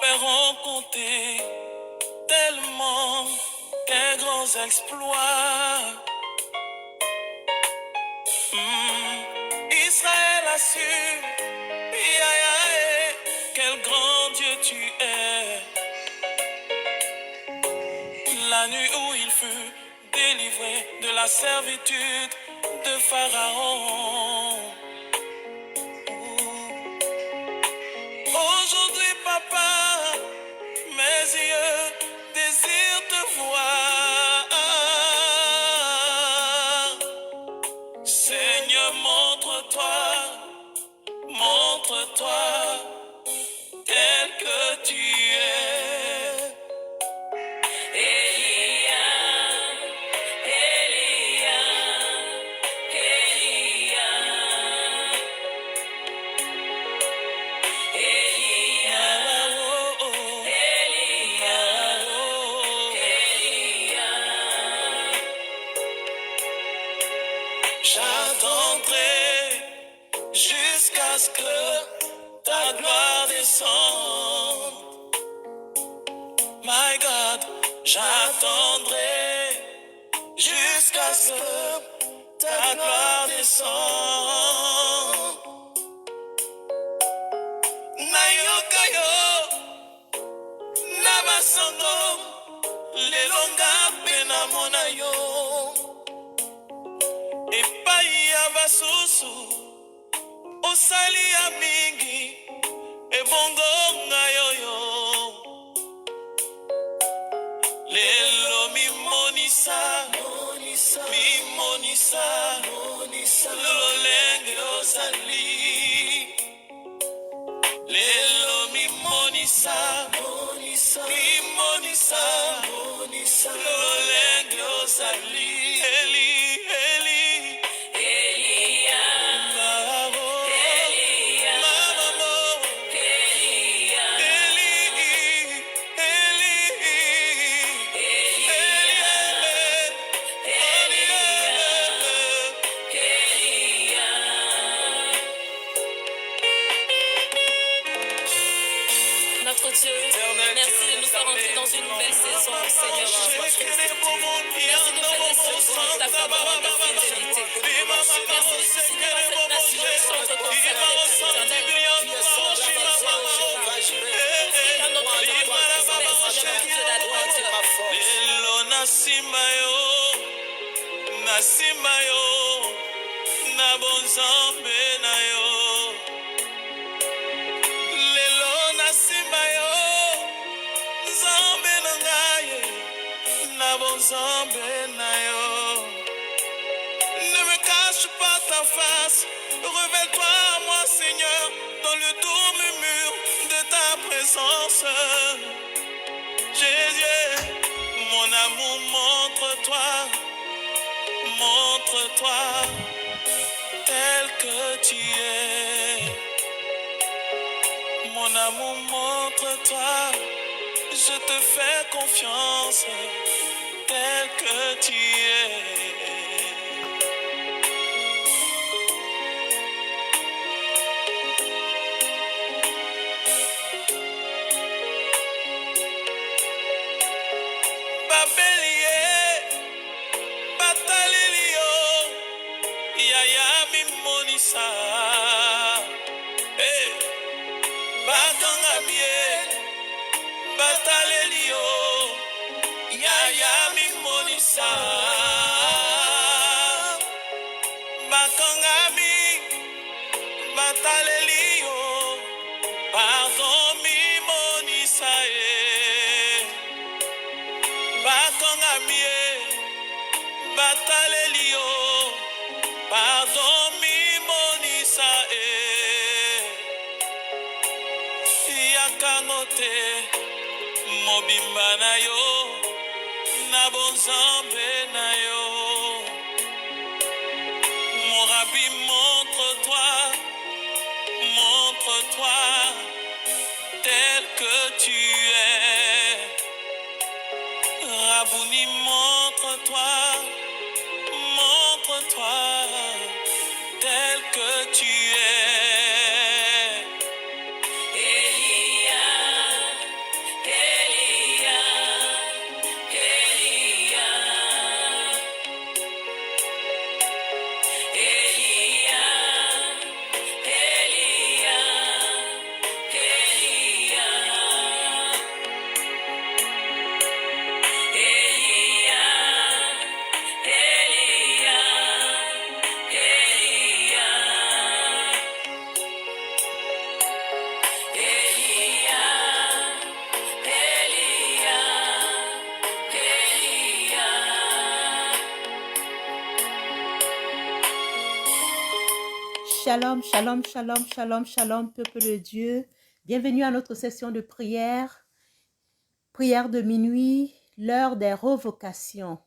Père, ont compté tellement tes grands exploits. Israël a su, quel grand Dieu tu es. La nuit où il fut délivré de la servitude de Pharaon. Aujourd'hui, papa, mes yeux désirent te voir. Seigneur, montre-toi tel que tu es. Elia, Elia, Elia, Elia, oh, oh. Elia, oh, Elia. J'attendrai jusqu'à ce que ta gloire descende. My God, j'attendrai jusqu'à ce que ta gloire descende. Nayoka yo, namasango, lelonga pena mona yo. Epai ya basusu, osali ya mingi, ebongo ngayo yo. Lelo mimonisa, lolenge ozali. Lelo mimonisa, lolenge ozali. Eli, Eli, Elia, Mamo, Elia, Mamo, Elia, Eli, Eli, Notre Dieu, merci de nous faire entrer dans une nouvelle saison, Seigneur, en toi. Merci de faire des secours de ta bonne fidélité. Merci de susciter dans cette nation une sorte de éternel. Dans notre droit, Seigneur, Dieu la droiture. Lelo nasima yo, na bonzambe na yo. Lelo nasima yo, nzambe na ngai, na bonzambe na yo. Ne me cache pas ta face, révèle-toi à moi, Seigneur, dans le doux murmure de ta présence. Jésus, mon amour, montre-toi tel que tu es. Mon amour, montre-toi, je te fais confiance tel que tu es. Batalelio, yaya mimonisa. Hey, batangamie, batalelio, yaya mimonisa. Bakangami, batalelio, pardon mimonisa. Batangamie, batalelio, pardon mimonisa. Yakangote, mobimba na yo, na bonzambe na yo. Mon rabbi, montre-toi tel que tu es. Rabouni, montre-toi tel que tu es. Elia, Shalom, shalom, shalom, shalom, shalom, peuple de Dieu. Bienvenue à notre session de prière. Prière de minuit, l'heure des revocations.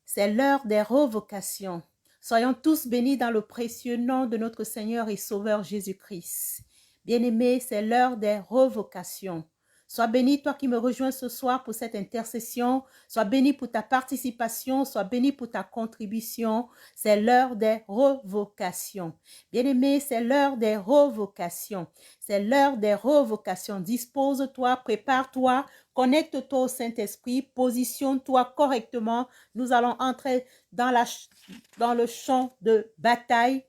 C'est l'heure des revocations. Soyons tous bénis dans le précieux nom de notre Seigneur et Sauveur Jésus-Christ. Bien-aimés, c'est l'heure des revocations. Sois béni, toi qui me rejoins ce soir pour cette intercession. Sois béni pour ta participation. Sois béni pour ta contribution. C'est l'heure des revocations. Bien-aimés, c'est l'heure des revocations. C'est l'heure des revocations. Dispose-toi, prépare-toi, connecte-toi au Saint-Esprit, positionne-toi correctement. Nous allons entrer dans le champ de bataille.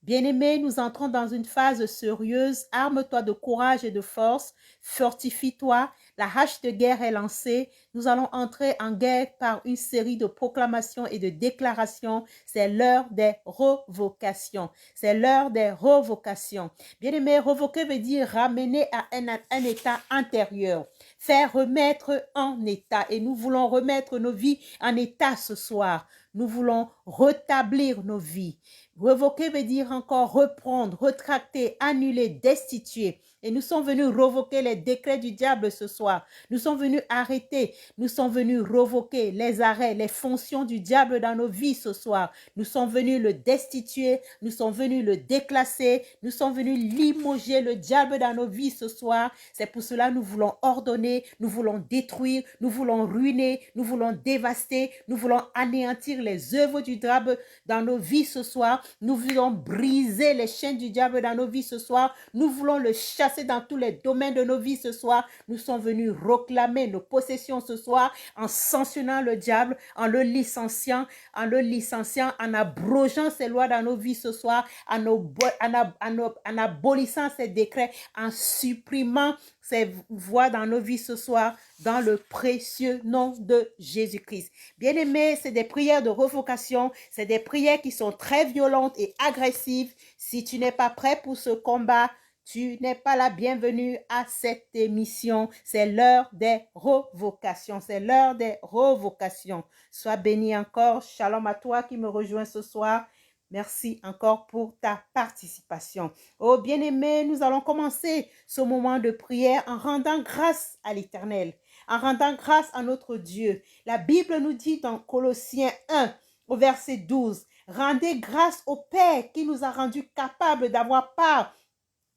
Bien-aimés, nous entrons dans une phase sérieuse. Arme-toi de courage et de force. Fortifie-toi. La hache de guerre est lancée. Nous allons entrer en guerre par une série de proclamations et de déclarations. C'est l'heure des revocations. C'est l'heure des revocations. Bien-aimés, revoquer veut dire ramener à un état antérieur. Faire remettre en état. Et nous voulons remettre nos vies en état ce soir. Nous voulons rétablir nos vies. Revoquer veut dire encore reprendre, retracter, annuler, destituer. Et nous sommes venus revoquer les décrets du diable ce soir. Nous sommes venus arrêter, nous sommes venus revoquer les arrêts, les fonctions du diable dans nos vies ce soir. Nous sommes venus le destituer, nous sommes venus le déclasser, nous sommes venus limoger le diable dans nos vies ce soir. C'est pour cela que nous voulons ordonner, nous voulons détruire, nous voulons ruiner, nous voulons dévaster, nous voulons anéantir les œuvres du diable dans nos vies ce soir. Nous voulons briser les chaînes du diable dans nos vies ce soir. Nous voulons le chasser dans tous les domaines de nos vies ce soir. Nous sommes venus réclamer nos possessions ce soir en sanctionnant le diable, en le licenciant, en abrogeant ses lois dans nos vies ce soir, en abolissant ses décrets, en supprimant ses voix dans nos vies ce soir, dans le précieux nom de Jésus-Christ. Bien-aimés, c'est des prières de revocation, c'est des prières qui sont très violentes et agressives. Si tu n'es pas prêt pour ce combat, tu n'es pas la bienvenue à cette émission. C'est l'heure des revocations. C'est l'heure des revocations. Sois béni encore. Shalom à toi qui me rejoins ce soir. Merci encore pour ta participation. Oh bien-aimés, nous allons commencer ce moment de prière en rendant grâce à l'Éternel, en rendant grâce à notre Dieu. La Bible nous dit dans Colossiens 1, au verset 12, « Rendez grâce au Père qui nous a rendus capables d'avoir part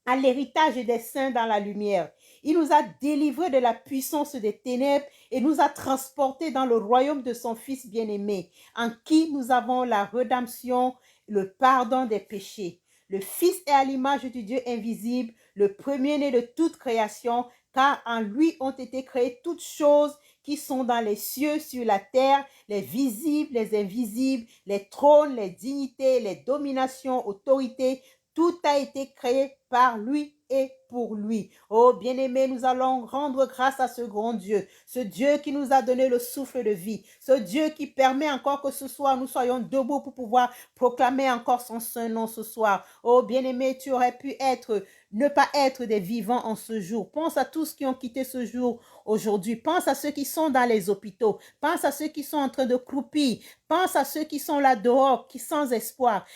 à l'héritage des saints dans la lumière. Il nous a délivrés de la puissance des ténèbres et nous a transportés dans le royaume de son Fils bien-aimé, en qui nous avons la rédemption, le pardon des péchés. Le Fils est à l'image du Dieu invisible, le premier-né de toute création, car en lui ont été créées toutes choses qui sont dans les cieux, sur la terre, les visibles, les invisibles, les trônes, les dignités, les dominations, autorités. Tout a été créé par lui et pour lui. Oh bien-aimés, nous allons rendre grâce à ce grand Dieu, ce Dieu qui nous a donné le souffle de vie, ce Dieu qui permet encore que ce soir nous soyons debout pour pouvoir proclamer encore son saint nom ce soir. Oh bien-aimés, tu aurais pu ne pas être des vivants en ce jour. Pense à tous qui ont quitté ce jour aujourd'hui. Pense à ceux qui sont dans les hôpitaux. Pense à ceux qui sont en train de croupir. Pense à ceux qui sont là dehors, qui sans espoir.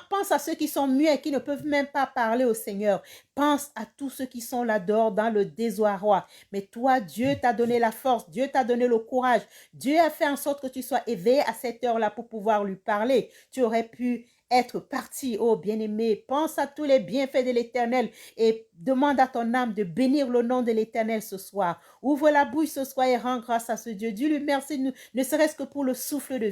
Pense à ceux qui sont muets, qui ne peuvent même pas parler au Seigneur. Pense à tous ceux qui sont là dehors dans le désarroi. Mais toi, Dieu t'a donné la force. Dieu t'a donné le courage. Dieu a fait en sorte que tu sois éveillé à cette heure-là pour pouvoir lui parler. Tu aurais pu être parti, oh bien-aimé. Pense à tous les bienfaits de l'Éternel et demande à ton âme de bénir le nom de l'Éternel ce soir. Ouvre la bouche ce soir et rends grâce à ce Dieu. Dis-lui merci, ne serait-ce que pour le souffle de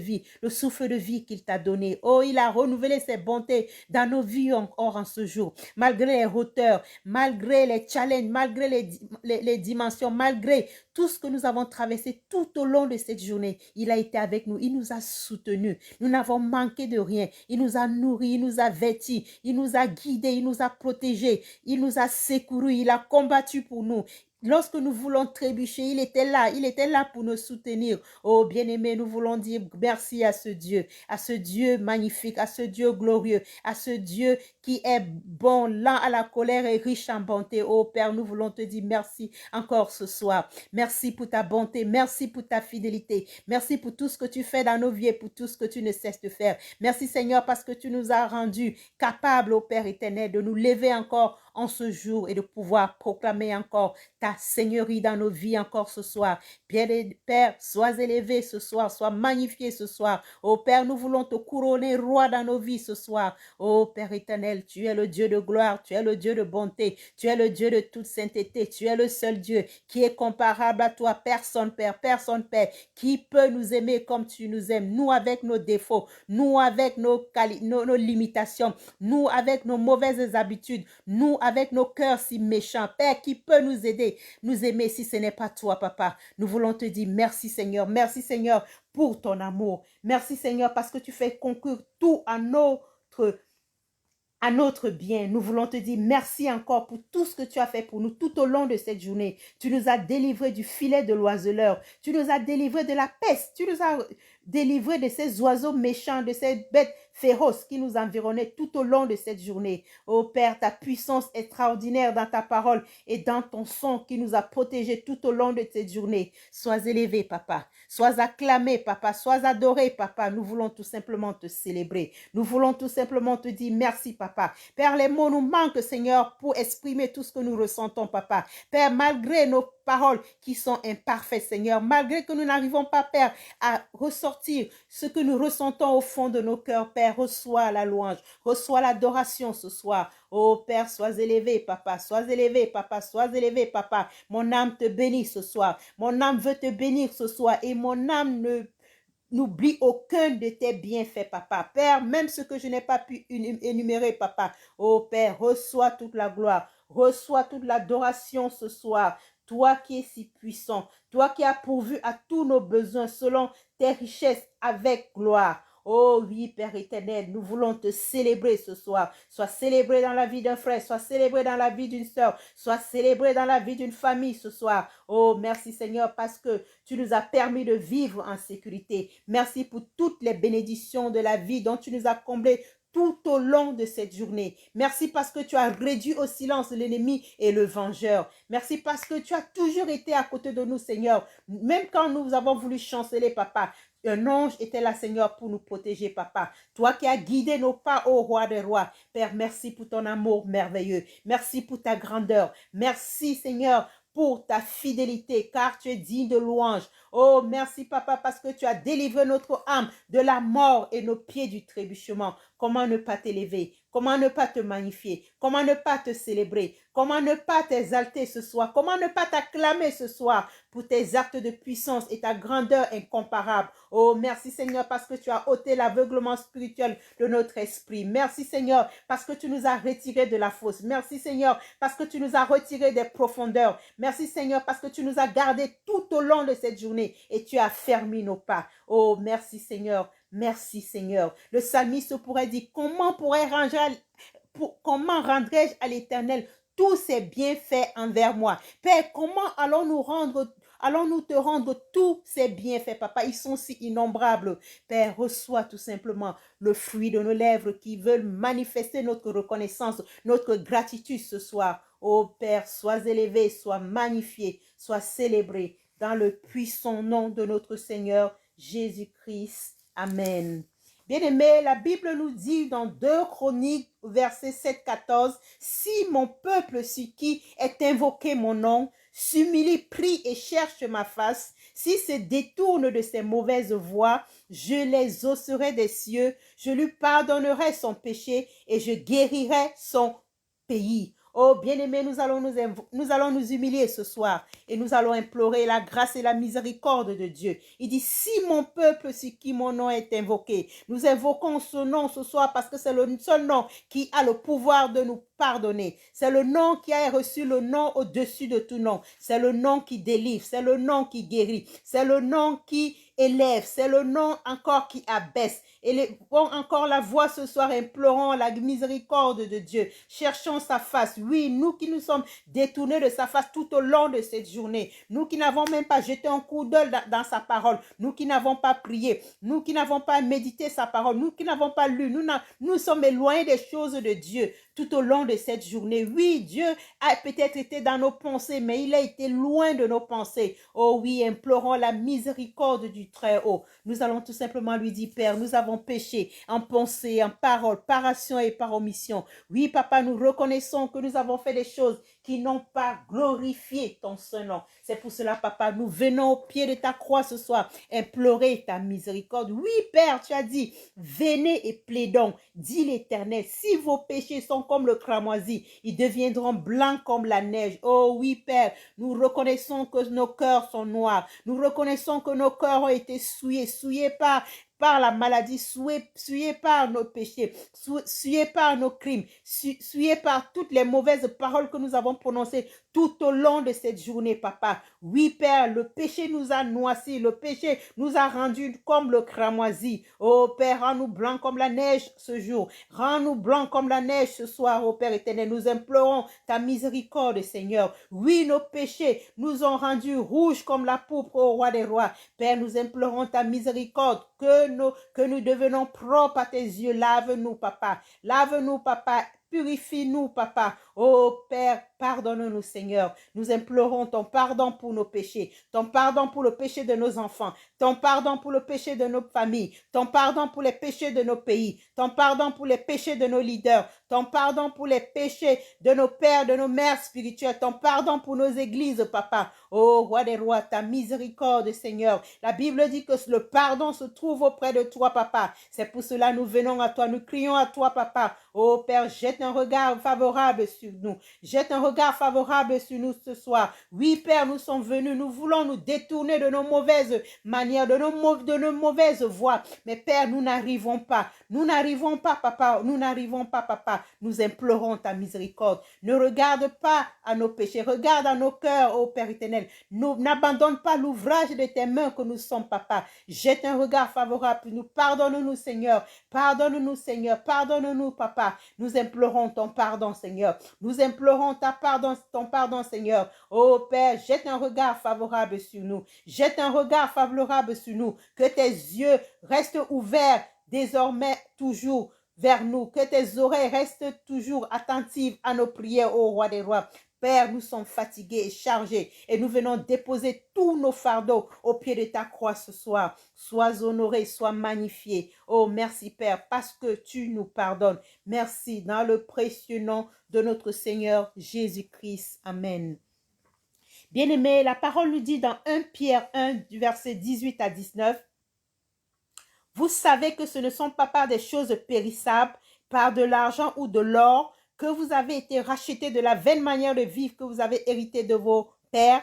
vie qu'il t'a donné. Oh, il a renouvelé ses bontés dans nos vies encore en ce jour. Malgré les hauteurs, malgré les challenges, malgré les dimensions, malgré tout ce que nous avons traversé tout au long de cette journée, il a été avec nous. Il nous a soutenus. Nous n'avons manqué de rien. Il nous a nourris, il nous a vêtis, il nous a guidés, il nous a protégés, il nous a secourus, il a combattu pour nous. lorsque nous voulons trébucher, il était là pour nous soutenir. Oh bien-aimé, nous voulons dire merci à ce Dieu magnifique, à ce Dieu glorieux, à ce Dieu qui est bon, lent à la colère et riche en bonté. Oh Père, nous voulons te dire merci encore ce soir. Merci pour ta bonté, merci pour ta fidélité, merci pour tout ce que tu fais dans nos vies et pour tout ce que tu ne cesses de faire. Merci Seigneur parce que tu nous as rendus capables, ô Père éternel, de nous lever encore en ce jour et de pouvoir proclamer encore ta seigneurie dans nos vies encore ce soir. Bien, Père, sois élevé ce soir, sois magnifié ce soir. Oh Père, nous voulons te couronner roi dans nos vies ce soir. Oh Père éternel, tu es le Dieu de gloire, tu es le Dieu de bonté, tu es le Dieu de toute sainteté, tu es le seul Dieu qui est comparable à toi. Personne, Père, personne, Père, qui peut nous aimer comme tu nous aimes. Nous avec nos défauts, nous avec nos limitations, nous avec nos mauvaises habitudes, nous avec nos cœurs si méchants. Père, qui peut nous aider, nous aimer si ce n'est pas toi, Papa. Nous voulons te dire merci Seigneur pour ton amour. Merci Seigneur parce que tu fais concourir tout à notre bien. Nous voulons te dire merci encore pour tout ce que tu as fait pour nous tout au long de cette journée. Tu nous as délivrés du filet de l'oiseleur. Tu nous as délivrés de la peste. Tu nous as délivrés de ces oiseaux méchants, de ces bêtes féroces qui nous environnaient tout au long de cette journée. Oh Père, ta puissance extraordinaire dans ta parole et dans ton son qui nous a protégés tout au long de cette journée. Sois élevé, Papa. Sois acclamé, Papa. Sois adoré, Papa. Nous voulons tout simplement te célébrer. Nous voulons tout simplement te dire merci, Papa. Père, les mots nous manquent, Seigneur, pour exprimer tout ce que nous ressentons, Papa. Père, malgré nos paroles qui sont imparfaites, Seigneur, malgré que nous n'arrivons pas, Père, à ressortir ce que nous ressentons au fond de nos cœurs, Père, reçois la louange, reçois l'adoration ce soir. Oh Père, sois élevé, Papa, sois élevé, Papa, sois élevé, Papa. Mon âme te bénit ce soir. Mon âme veut te bénir ce soir et mon âme n'oublie aucun de tes bienfaits, Papa. Père, même ce que je n'ai pas pu énumérer, Papa. Oh Père, reçois toute la gloire, reçois toute l'adoration ce soir. Toi qui es si puissant, toi qui as pourvu à tous nos besoins selon tes richesses avec gloire. Oh oui, Père éternel, nous voulons te célébrer ce soir. Sois célébré dans la vie d'un frère, sois célébré dans la vie d'une sœur, sois célébré dans la vie d'une famille ce soir. Oh, merci Seigneur parce que tu nous as permis de vivre en sécurité. Merci pour toutes les bénédictions de la vie dont tu nous as comblés tout au long de cette journée. Merci parce que tu as réduit au silence l'ennemi et le vengeur. Merci parce que tu as toujours été à côté de nous, Seigneur. Même quand nous avons voulu chanceler, Papa, un ange était là, Seigneur, pour nous protéger, Papa. Toi qui as guidé nos pas, ô roi des rois. Père, merci pour ton amour merveilleux. Merci pour ta grandeur. Merci, Seigneur, pour ta fidélité, car tu es digne de louange. Oh, merci, Papa, parce que tu as délivré notre âme de la mort et nos pieds du trébuchement. Comment ne pas t'élever? Comment ne pas te magnifier? Comment ne pas te célébrer? Comment ne pas t'exalter ce soir? Comment ne pas t'acclamer ce soir pour tes actes de puissance et ta grandeur incomparable? Oh, merci Seigneur parce que tu as ôté l'aveuglement spirituel de notre esprit. Merci Seigneur parce que tu nous as retirés de la fosse. Merci Seigneur parce que tu nous as retirés des profondeurs. Merci Seigneur parce que tu nous as gardés tout au long de cette journée et tu as fermé nos pas. Oh, merci Seigneur. Merci Seigneur. Le psalmiste pourrait dire, comment rendrais-je à l'Éternel tous ses bienfaits envers moi? Père, comment allons-nous te rendre tous ces bienfaits, Papa? Ils sont si innombrables. Père, reçois tout simplement le fruit de nos lèvres qui veulent manifester notre reconnaissance, notre gratitude ce soir. Oh Père, sois élevé, sois magnifié, sois célébré dans le puissant nom de notre Seigneur Jésus-Christ. Amen. Bien-aimés, la Bible nous dit dans 2 Chroniques, verset 7-14, « Si mon peuple qui est invoqué mon nom, s'humilie, prie et cherche ma face, s'il se détourne de ses mauvaises voies, je les osserai des cieux, je lui pardonnerai son péché et je guérirai son pays. » Oh, bien-aimés, nous allons nous humilier ce soir et nous allons implorer la grâce et la miséricorde de Dieu. Il dit, si mon peuple, sur qui mon nom est invoqué, nous invoquons ce nom ce soir parce que c'est le seul nom qui a le pouvoir de nous pardonner. C'est le nom qui a reçu le nom au-dessus de tout nom. C'est le nom qui délivre, c'est le nom qui guérit, c'est le nom qui élève, c'est le nom encore qui abaisse. Élevons encore la voix ce soir, implorons la miséricorde de Dieu. Cherchons sa face. Oui, nous qui nous sommes détournés de sa face tout au long de cette journée. Nous qui n'avons même pas jeté un coup d'œil dans sa parole. Nous qui n'avons pas prié. Nous qui n'avons pas médité sa parole. Nous qui n'avons pas lu. Nous sommes éloignés des choses de Dieu tout au long de cette journée. Oui, Dieu a peut-être été dans nos pensées, mais il a été loin de nos pensées. Oh oui, implorons la miséricorde du Très-Haut. Nous allons tout simplement lui dire, Père, nous avons péché en pensée, en parole, par action et par omission. Oui, Papa, nous reconnaissons que nous avons fait des choses qui n'ont pas glorifié ton Saint-Nom. C'est pour cela, Papa, nous venons au pied de ta croix ce soir, implorer ta miséricorde. Oui, Père, tu as dit, venez et plaidons, dit l'Éternel. Si vos péchés sont comme le cramoisi, ils deviendront blancs comme la neige. Oh oui, Père, nous reconnaissons que nos cœurs sont noirs. Nous reconnaissons que nos cœurs ont été souillés par la maladie, souillés par nos péchés, souillés par nos crimes, souillés par toutes les mauvaises paroles que nous avons prononcées tout au long de cette journée, Papa. Oui, Père, le péché nous a noircis, le péché nous a rendus comme le cramoisi. Oh, Père, rends-nous blancs comme la neige ce jour. Rends-nous blancs comme la neige ce soir, oh Père éternel. Nous implorons ta miséricorde, Seigneur. Oui, nos péchés nous ont rendus rouges comme la pourpre, au roi des rois. Père, nous implorons ta miséricorde, que nous devenons propres à tes yeux. Lave-nous, Papa. Lave-nous, Papa. Purifie-nous, Papa. Oh Père, pardonne-nous, Seigneur. Nous implorons ton pardon pour nos péchés, ton pardon pour le péché de nos enfants, ton pardon pour le péché de nos familles, ton pardon pour les péchés de nos pays, ton pardon pour les péchés de nos leaders, ton pardon pour les péchés de nos pères, de nos mères spirituelles, ton pardon pour nos églises, Papa. Oh Roi des rois, ta miséricorde, Seigneur. La Bible dit que le pardon se trouve auprès de toi, Papa. C'est pour cela que nous venons à toi, nous crions à toi, Papa. Oh Père, jette un regard favorable sur nous. Jette un regard favorable sur nous ce soir. Oui, Père, nous sommes venus, nous voulons nous détourner de nos mauvaises manières, de nos mauvaises voies. Mais Père, nous n'arrivons pas. Nous n'arrivons pas, Papa. Nous n'arrivons pas, Papa. Nous implorons ta miséricorde. Ne regarde pas à nos péchés. Regarde à nos cœurs, ô Père éternel. N'abandonne pas l'ouvrage de tes mains que nous sommes, Papa. Jette un regard favorable sur nous. Pardonne-nous, Seigneur. Pardonne-nous, Seigneur. Pardonne-nous, Papa. Nous implorons ton pardon, Seigneur. Nous implorons ton pardon, Seigneur. Oh Père, jette un regard favorable sur nous. Jette un regard favorable sur nous. Que tes yeux restent ouverts désormais toujours vers nous. Que tes oreilles restent toujours attentives à nos prières, ô Roi des rois. Père, nous sommes fatigués et chargés et nous venons déposer tous nos fardeaux au pied de ta croix ce soir. Sois honoré, sois magnifié. Oh, merci Père, parce que tu nous pardonnes. Merci dans le précieux nom de notre Seigneur Jésus-Christ. Amen. Bien-aimés, la parole nous dit dans 1 Pierre 1, du verset 18 à 19, « Vous savez que ce ne sont pas par des choses périssables, par de l'argent ou de l'or, que vous avez été rachetés de la vaine manière de vivre que vous avez hérité de vos pères,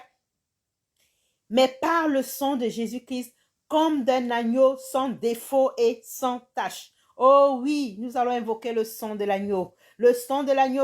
mais par le sang de Jésus-Christ, comme d'un agneau sans défaut et sans tache. » Oh oui, nous allons invoquer le sang de l'agneau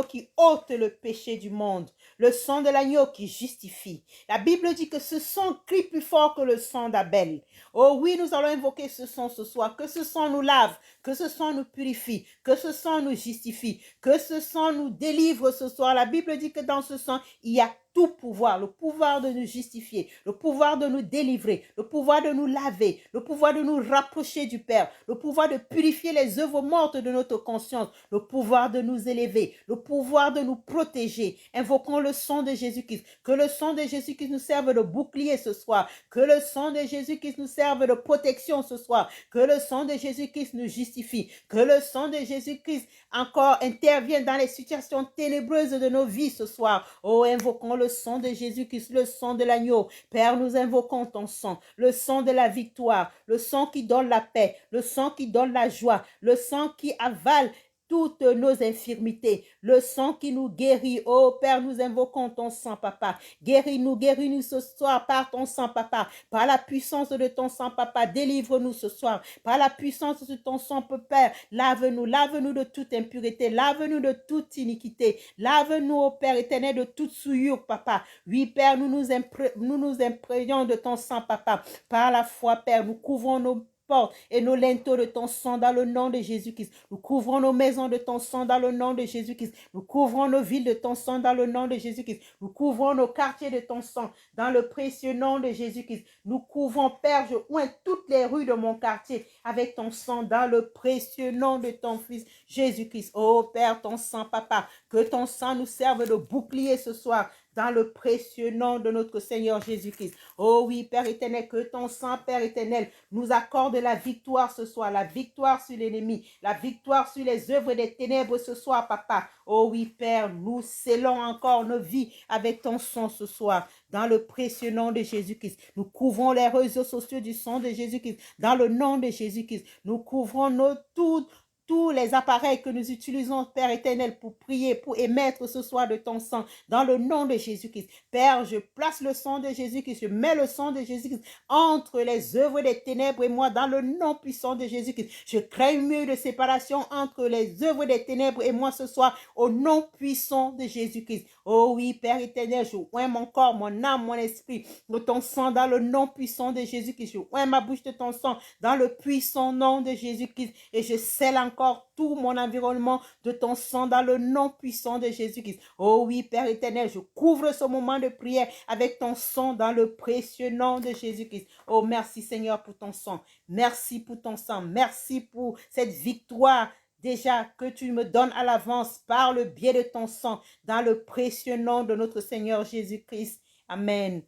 qui ôte le péché du monde, le sang de l'agneau qui justifie. La Bible dit que ce sang crie plus fort que le sang d'Abel. Oh oui, nous allons invoquer ce sang ce soir, que ce sang nous lave, que ce sang nous purifie, que ce sang nous justifie, que ce sang nous délivre ce soir. La Bible dit que dans ce sang, il y a tout pouvoir, le pouvoir de nous justifier, le pouvoir de nous délivrer, le pouvoir de nous laver, le pouvoir de nous rapprocher du Père, le pouvoir de purifier les œuvres mortes de notre conscience, le pouvoir de nous élever, le pouvoir de nous protéger. Invoquons le sang de Jésus-Christ, que le sang de Jésus-Christ nous serve de bouclier ce soir, que le sang de Jésus-Christ nous serve de protection ce soir, que le sang de Jésus-Christ nous justifie, que le sang de Jésus-Christ encore intervienne dans les situations ténébreuses de nos vies ce soir. Oh, invoquons le sang de Jésus-Christ, le sang de l'agneau. Père, nous invoquons ton sang, le sang de la victoire, le sang qui donne la paix, le sang qui donne la joie, le sang qui avale toutes nos infirmités, le sang qui nous guérit. Oh Père, nous invoquons ton sang, Papa. Guéris-nous ce soir par ton sang, Papa. Par la puissance de ton sang, Papa, délivre-nous ce soir. Par la puissance de ton sang, Père, lave-nous de toute impureté, lave-nous de toute iniquité. Lave-nous, oh Père éternel, de toute souillure, Papa. Oui, Père, nous nous imprégnons de ton sang, Papa. Par la foi, Père, nous couvrons nos portes et nos linteaux de ton sang dans le nom de Jésus-Christ. Nous couvrons nos maisons de ton sang dans le nom de Jésus-Christ. Nous couvrons nos villes de ton sang dans le nom de Jésus-Christ. Nous couvrons nos quartiers de ton sang dans le précieux nom de Jésus-Christ. Nous couvrons, Père, je oins toutes les rues de mon quartier avec ton sang dans le précieux nom de ton Fils Jésus-Christ. Oh Père, ton sang, Papa, que ton sang nous serve de bouclier ce soir dans le précieux nom de notre Seigneur Jésus-Christ. Oh oui, Père éternel, que ton sang, Père éternel, nous accorde la victoire ce soir, la victoire sur l'ennemi, la victoire sur les œuvres des ténèbres ce soir, Papa. Oh oui, Père, nous scellons encore nos vies avec ton sang ce soir, dans le précieux nom de Jésus-Christ. Nous couvrons les réseaux sociaux du sang de Jésus-Christ, dans le nom de Jésus-Christ. Nous couvrons tous les appareils que nous utilisons, Père éternel, pour prier, pour émettre ce soir de ton sang, dans le nom de Jésus-Christ. Père, je place le sang de Jésus-Christ, je mets le sang de Jésus-Christ entre les œuvres des ténèbres et moi, dans le nom puissant de Jésus-Christ. Je crée une mur de séparation entre les œuvres des ténèbres et moi ce soir, au nom puissant de Jésus-Christ. Oh oui, Père éternel, je oins mon corps, mon âme, mon esprit de ton sang, dans le nom puissant de Jésus-Christ. Je oins ma bouche de ton sang, dans le puissant nom de Jésus-Christ. Et je scelle encore tout mon environnement de ton sang dans le nom puissant de Jésus-Christ. Oh oui, Père éternel, je couvre ce moment de prière avec ton sang dans le précieux nom de Jésus-Christ. Oh, merci Seigneur pour ton sang. Merci pour ton sang. Merci pour cette victoire déjà que tu me donnes à l'avance par le biais de ton sang dans le précieux nom de notre Seigneur Jésus-Christ. Amen.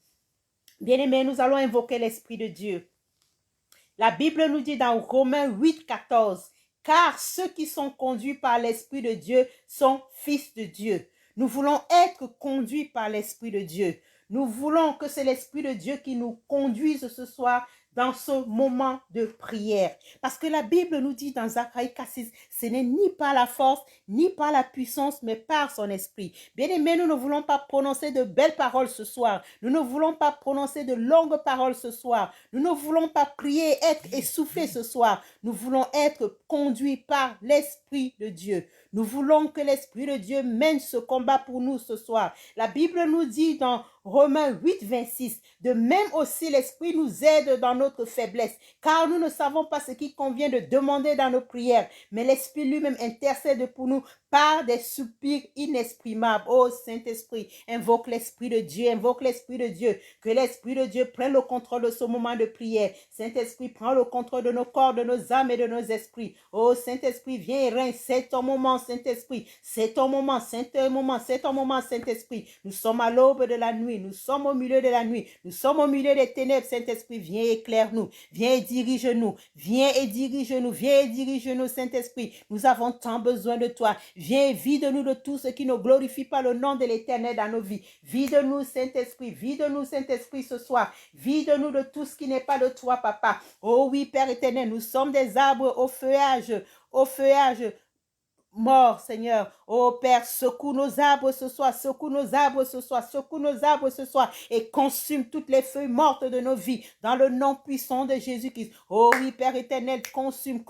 Bien-aimés, nous allons invoquer l'Esprit de Dieu. La Bible nous dit dans Romains 8, 14, « Car ceux qui sont conduits par l'Esprit de Dieu sont fils de Dieu. » Nous voulons être conduits par l'Esprit de Dieu. Nous voulons que c'est l'Esprit de Dieu qui nous conduise ce soir dans ce moment de prière. Parce que la Bible nous dit dans Zacharie 4:6, ce n'est ni par la force, ni par la puissance, mais par son esprit. Bien-aimés, nous ne voulons pas prononcer de belles paroles ce soir. Nous ne voulons pas prononcer de longues paroles ce soir. Nous ne voulons pas prier, être essoufflés ce soir. Nous voulons être conduits par l'Esprit de Dieu. Nous voulons que l'Esprit de Dieu mène ce combat pour nous ce soir. La Bible nous dit dans Romains 8, 26, de même aussi l'Esprit nous aide dans notre faiblesse, car nous ne savons pas ce qui convient de demander dans nos prières, mais l'Esprit lui-même intercède pour nous par des soupirs inexprimables. Oh Saint-Esprit, invoque l'Esprit de Dieu, invoque l'Esprit de Dieu, que l'Esprit de Dieu prenne le contrôle de ce moment de prière. Saint-Esprit, prends le contrôle de nos corps, de nos âmes et de nos esprits. Oh Saint-Esprit, viens et règne, c'est ton moment, Saint-Esprit, c'est ton moment, c'est ton moment, c'est ton moment, Saint-Esprit. Nous sommes à l'aube de la nuit, nous sommes au milieu de la nuit, nous sommes au milieu des ténèbres, Saint-Esprit, viens et éclaire-nous, viens et dirige-nous, viens et dirige-nous, viens et dirige-nous, Saint-Esprit. Nous avons tant besoin de toi. Viens et vide-nous de tout ce qui ne glorifie pas le nom de l'Éternel dans nos vies. Vide-nous, Saint-Esprit, vide-nous, Saint-Esprit, ce soir. Vide-nous de tout ce qui n'est pas de toi, Papa. Oh oui, Père éternel, nous sommes des arbres au feuillage mort, Seigneur. Oh Père, secoue nos arbres ce soir, secoue nos arbres ce soir, secoue nos arbres ce soir et consume toutes les feuilles mortes de nos vies dans le nom puissant de Jésus-Christ. Oh oui, Père éternel, consume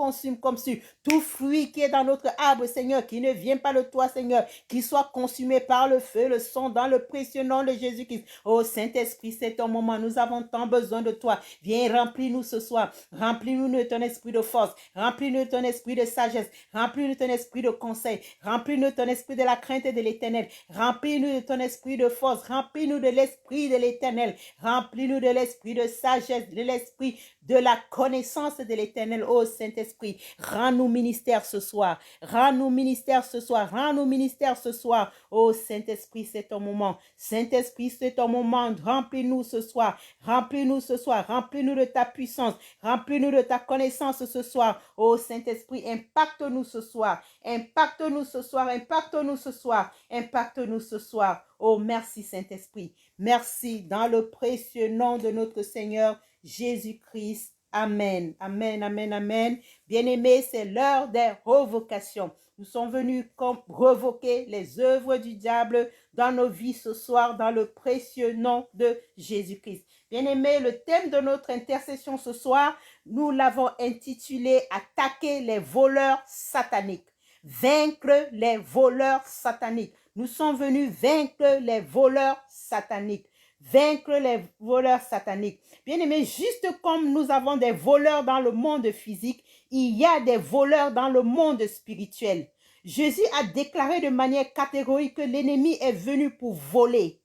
tout fruit qui est dans notre arbre, Seigneur, qui ne vient pas de toi, Seigneur, qui soit consumé par le feu, le sang, dans le précieux nom de Jésus-Christ. Oh Saint-Esprit, c'est ton moment, nous avons tant besoin de toi. Viens, remplis-nous ce soir, remplis-nous de ton esprit de force, remplis-nous de ton esprit de sagesse, remplis-nous de ton esprit de conseil, remplis-nous de ton esprit de la crainte de l'Éternel, remplis-nous de ton esprit de force, remplis-nous de l'esprit de l'Éternel, remplis-nous de l'esprit de sagesse, de l'esprit de la connaissance de l'Éternel. Oh Saint-Esprit, rends-nous ministère ce soir, rends-nous ministère ce soir, rends-nous ministère ce soir. Oh Saint-Esprit, c'est ton moment, Saint-Esprit, c'est ton moment, remplis-nous ce soir, remplis-nous ce soir, remplis-nous de ta puissance, remplis-nous de ta connaissance ce soir. Oh Saint-Esprit, impacte-nous ce soir, impacte-nous ce soir, impacte-nous ce soir, impacte-nous ce soir. Oh, merci Saint-Esprit. Merci dans le précieux nom de notre Seigneur Jésus-Christ. Amen, amen, amen, amen. Bien-aimés, c'est l'heure des revocations. Nous sommes venus comme revoquer les œuvres du diable dans nos vies ce soir, dans le précieux nom de Jésus-Christ. Bien-aimés, le thème de notre intercession ce soir, nous l'avons intitulé « Attaquer les voleurs sataniques ». Vaincre les voleurs sataniques. Nous sommes venus vaincre les voleurs sataniques. Vaincre les voleurs sataniques. Bien-aimés, juste comme nous avons des voleurs dans le monde physique, il y a des voleurs dans le monde spirituel. Jésus a déclaré de manière catégorique que l'ennemi est venu pour voler.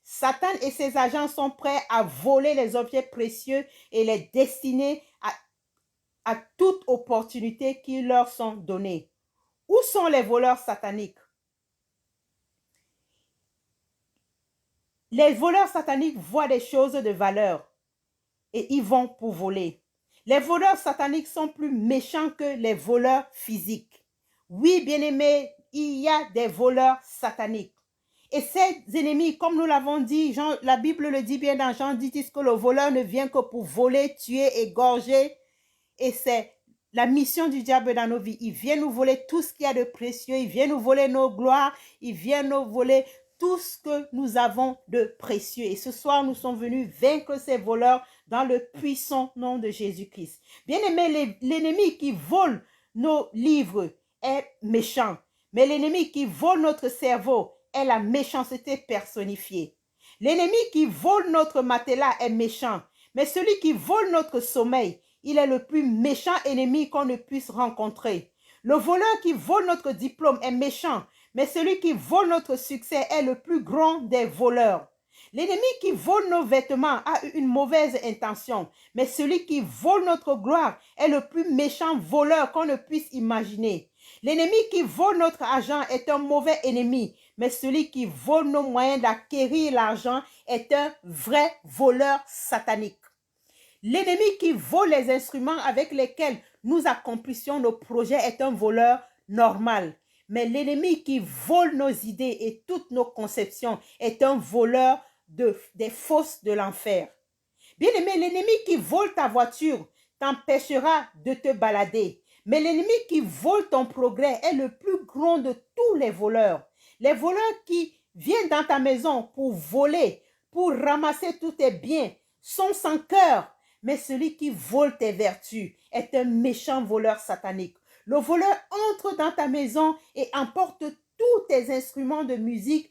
Satan et ses agents sont prêts à voler les objets précieux et les destiner à toute opportunité qui leur sont données. Où sont les voleurs sataniques? Les voleurs sataniques voient des choses de valeur et ils vont pour voler. Les voleurs sataniques sont plus méchants que les voleurs physiques. Oui, bien-aimés, il y a des voleurs sataniques. Et ces ennemis, comme nous l'avons dit, la Bible le dit bien dans Jean 10, que le voleur ne vient que pour voler, tuer, égorger. Et c'est la mission du diable dans nos vies. Il vient nous voler tout ce qu'il y a de précieux. Il vient nous voler nos gloires. Il vient nous voler tout ce que nous avons de précieux. Et ce soir, nous sommes venus vaincre ces voleurs dans le puissant nom de Jésus-Christ. Bien-aimés, l'ennemi qui vole nos livres est méchant. Mais l'ennemi qui vole notre cerveau est la méchanceté personnifiée. L'ennemi qui vole notre matelas est méchant. Mais celui qui vole notre sommeil, il est le plus méchant ennemi qu'on ne puisse rencontrer. Le voleur qui vole notre diplôme est méchant, mais celui qui vole notre succès est le plus grand des voleurs. L'ennemi qui vole nos vêtements a une mauvaise intention, mais celui qui vole notre gloire est le plus méchant voleur qu'on ne puisse imaginer. L'ennemi qui vole notre argent est un mauvais ennemi, mais celui qui vole nos moyens d'acquérir l'argent est un vrai voleur satanique. L'ennemi qui vole les instruments avec lesquels nous accomplissions nos projets est un voleur normal. Mais l'ennemi qui vole nos idées et toutes nos conceptions est un voleur des fosses de l'enfer. Bien-aimé, l'ennemi qui vole ta voiture t'empêchera de te balader. Mais l'ennemi qui vole ton progrès est le plus grand de tous les voleurs. Les voleurs qui viennent dans ta maison pour voler, pour ramasser tous tes biens, sont sans cœur. Mais celui qui vole tes vertus est un méchant voleur satanique. Le voleur entre dans ta maison et emporte tous tes instruments de musique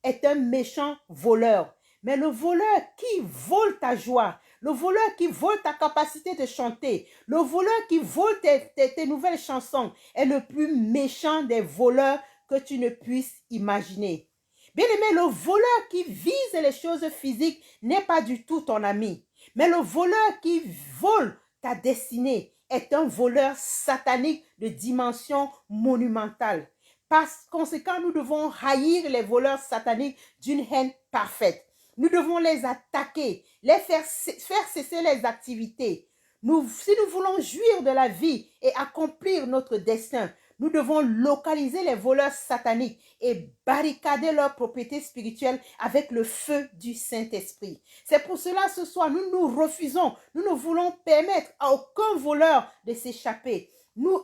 est un méchant voleur. Mais le voleur qui vole ta joie, le voleur qui vole ta capacité de chanter, le voleur qui vole tes nouvelles chansons est le plus méchant des voleurs que tu ne puisses imaginer. Bien-aimé, le voleur qui vise les choses physiques n'est pas du tout ton ami. Mais le voleur qui vole ta destinée est un voleur satanique de dimension monumentale. Par conséquent, nous devons haïr les voleurs sataniques d'une haine parfaite. Nous devons les attaquer, les faire cesser les activités. Si nous voulons jouir de la vie et accomplir notre destin, nous devons localiser les voleurs sataniques et barricader leurs propriétés spirituelles avec le feu du Saint-Esprit. C'est pour cela ce soir, nous nous refusons, nous ne voulons permettre à aucun voleur de s'échapper.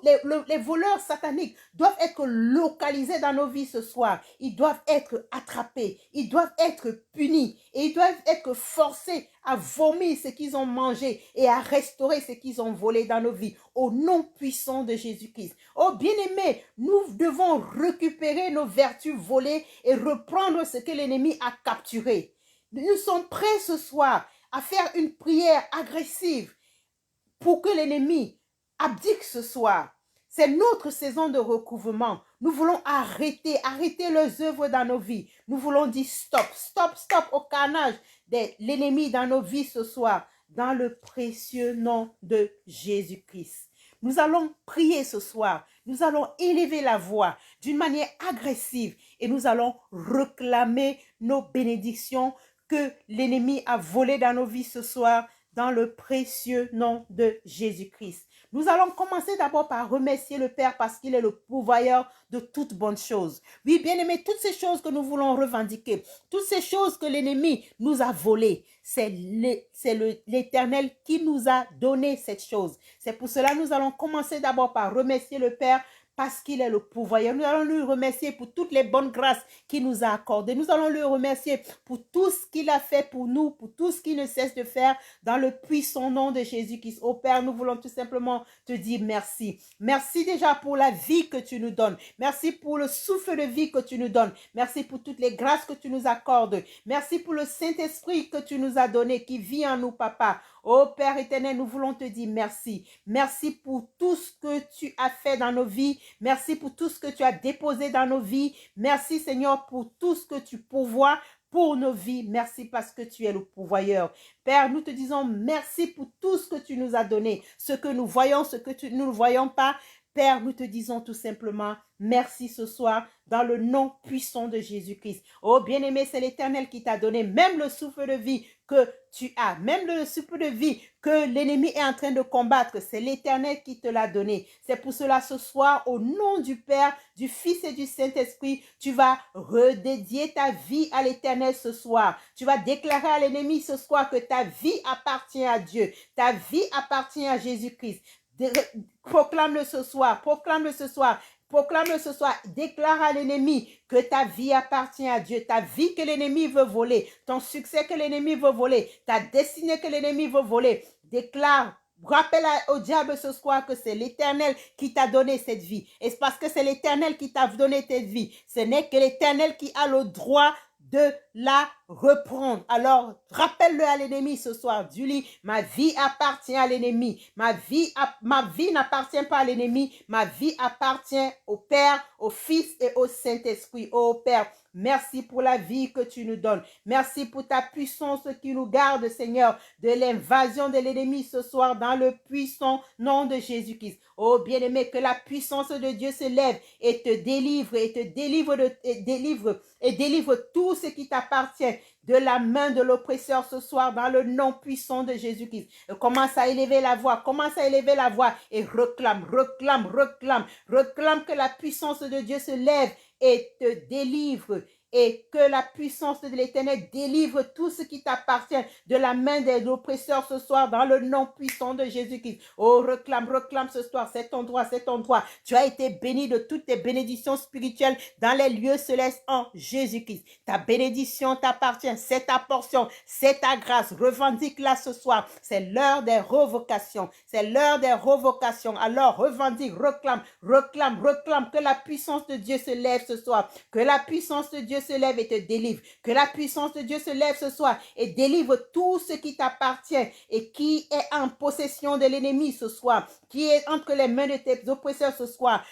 Les voleurs sataniques doivent être localisés dans nos vies ce soir. Ils doivent être attrapés, ils doivent être punis et ils doivent être forcés à vomir ce qu'ils ont mangé et à restaurer ce qu'ils ont volé dans nos vies au nom puissant de Jésus-Christ. Oh bien-aimés, nous devons récupérer nos vertus volées et reprendre ce que l'ennemi a capturé. Nous sommes prêts ce soir à faire une prière agressive pour que l'ennemi abdique ce soir. C'est notre saison de recouvrement. Nous voulons arrêter leurs œuvres dans nos vies. Nous voulons dire stop au carnage de l'ennemi dans nos vies ce soir, dans le précieux nom de Jésus-Christ. Nous allons prier ce soir. Nous allons élever la voix d'une manière agressive et nous allons réclamer nos bénédictions que l'ennemi a volées dans nos vies ce soir, dans le précieux nom de Jésus-Christ. Nous allons commencer d'abord par remercier le Père parce qu'il est le pourvoyeur de toutes bonnes choses. Oui, bien-aimés, toutes ces choses que nous voulons revendiquer, toutes ces choses que l'ennemi nous a volées, c'est l'Éternel qui nous a donné cette chose. C'est pour cela que nous allons commencer d'abord par remercier le Père parce qu'il est le pourvoyeur. Nous allons lui remercier pour toutes les bonnes grâces qu'il nous a accordées. Nous allons lui remercier pour tout ce qu'il a fait pour nous, pour tout ce qu'il ne cesse de faire dans le puissant nom de Jésus-Christ. Oh Père, nous voulons tout simplement te dire merci. Merci déjà pour la vie que tu nous donnes. Merci pour le souffle de vie que tu nous donnes. Merci pour toutes les grâces que tu nous accordes. Merci pour le Saint-Esprit que tu nous as donné, qui vit en nous, Papa. Oh Père éternel, nous voulons te dire merci. Merci pour tout ce que tu as fait dans nos vies. Merci pour tout ce que tu as déposé dans nos vies. Merci Seigneur pour tout ce que tu pourvois pour nos vies. Merci parce que tu es le pourvoyeur. Père, nous te disons merci pour tout ce que tu nous as donné. Ce que nous voyons, ce que nous ne voyons pas. Père, nous te disons tout simplement merci ce soir dans le nom puissant de Jésus-Christ. Oh bien-aimé, c'est l'Éternel qui t'a donné même le souffle de vie que tu as, même le souffle de vie que l'ennemi est en train de combattre. C'est l'Éternel qui te l'a donné. C'est pour cela ce soir, au nom du Père, du Fils et du Saint-Esprit, tu vas redédier ta vie à l'Éternel ce soir. Tu vas déclarer à l'ennemi ce soir que ta vie appartient à Dieu. Ta vie appartient à Jésus-Christ. Proclame-le ce soir, proclame-le ce soir, proclame-le ce soir, déclare à l'ennemi que ta vie appartient à Dieu, ta vie que l'ennemi veut voler, ton succès que l'ennemi veut voler, ta destinée que l'ennemi veut voler, déclare. Rappelle au diable ce soir que c'est l'Éternel qui t'a donné cette vie. Et c'est parce que c'est l'Éternel qui t'a donné cette vie. Ce n'est que l'Éternel qui a le droit de la reprendre. Alors, rappelle-le à l'ennemi ce soir. Dis-lui, ma vie appartient à l'ennemi. Ma vie n'appartient pas à l'ennemi. Ma vie appartient au Père, au Fils et au Saint-Esprit. Oh Père, merci pour la vie que tu nous donnes. Merci pour ta puissance qui nous garde, Seigneur, de l'invasion de l'ennemi ce soir dans le puissant nom de Jésus-Christ. Oh bien-aimé, que la puissance de Dieu se lève et te délivre, et délivre tout ce qui t'appartient de la main de l'oppresseur ce soir dans le nom puissant de Jésus-Christ. Commence à élever la voix, et réclame que la puissance de Dieu se lève et te délivre. Et que la puissance de l'Éternel délivre tout ce qui t'appartient de la main des oppresseurs ce soir dans le nom puissant de Jésus-Christ. Oh, réclame ce soir, c'est ton droit. Tu as été béni de toutes tes bénédictions spirituelles dans les lieux célestes en Jésus-Christ. Ta bénédiction t'appartient, c'est ta portion, c'est ta grâce. Revendique-la ce soir. C'est l'heure des revocations. Alors, revendique, réclame que la puissance de Dieu se lève ce soir. Que la puissance de Dieu se lève et te délivre. Que la puissance de Dieu se lève ce soir et délivre tout ce qui t'appartient et qui est en possession de l'ennemi ce soir, qui est entre les mains de tes oppresseurs ce soir.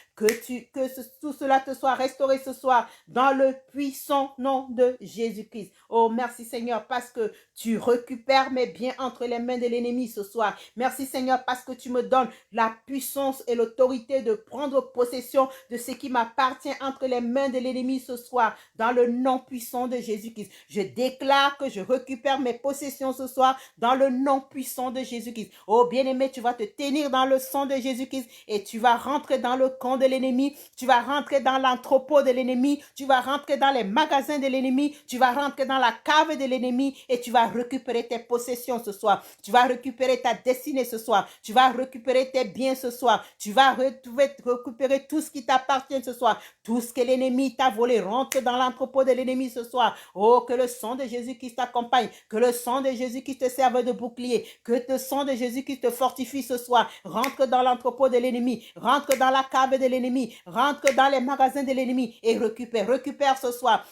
Tout cela te soit restauré ce soir dans le puissant nom de Jésus-Christ. Oh, merci Seigneur parce que tu récupères mes biens entre les mains de l'ennemi ce soir. Merci Seigneur parce que tu me donnes la puissance et l'autorité de prendre possession de ce qui m'appartient entre les mains de l'ennemi ce soir dans le nom puissant de Jésus-Christ. Je déclare que je récupère mes possessions ce soir dans le nom puissant de Jésus-Christ. Oh bien-aimé, tu vas te tenir dans le sang de Jésus-Christ et tu vas rentrer dans le camp de l'ennemi, tu vas rentrer dans l'entrepôt de l'ennemi, tu vas rentrer dans les magasins de l'ennemi, tu vas rentrer dans la cave de l'ennemi et tu vas récupérer tes possessions ce soir. Tu vas récupérer ta destinée ce soir. Tu vas récupérer tes biens ce soir. Tu vas récupérer tout ce qui t'appartient ce soir. Tout ce que l'ennemi t'a volé, rentre dans l'entrepôt de l'ennemi ce soir. Oh, que le sang de Jésus-Christ t'accompagne, que le sang de Jésus-Christ te serve de bouclier, que le sang de Jésus-Christ te fortifie ce soir. Rentre dans l'entrepôt de l'ennemi, rentre dans la cave de l'ennemi, rentre dans les magasins de l'ennemi et récupère ce soir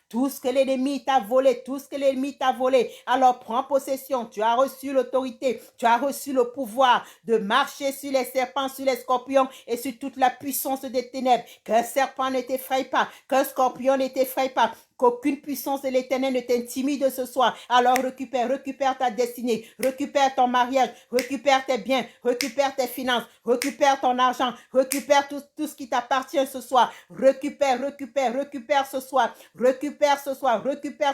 tout ce que l'ennemi t'a volé, Alors prends possession, tu as reçu l'autorité, tu as reçu le pouvoir de marcher sur les serpents, sur les scorpions et sur toute la puissance des ténèbres. Qu'un serpent ne t'effraie pas, qu'un scorpion ne t'effraie pas, qu'aucune puissance de l'Éternel ne t'intimide ce soir. Alors récupère ta destinée, récupère ton mariage, récupère tes biens, récupère tes finances, récupère ton argent, récupère tout ce qui t'appartient ce soir. Récupère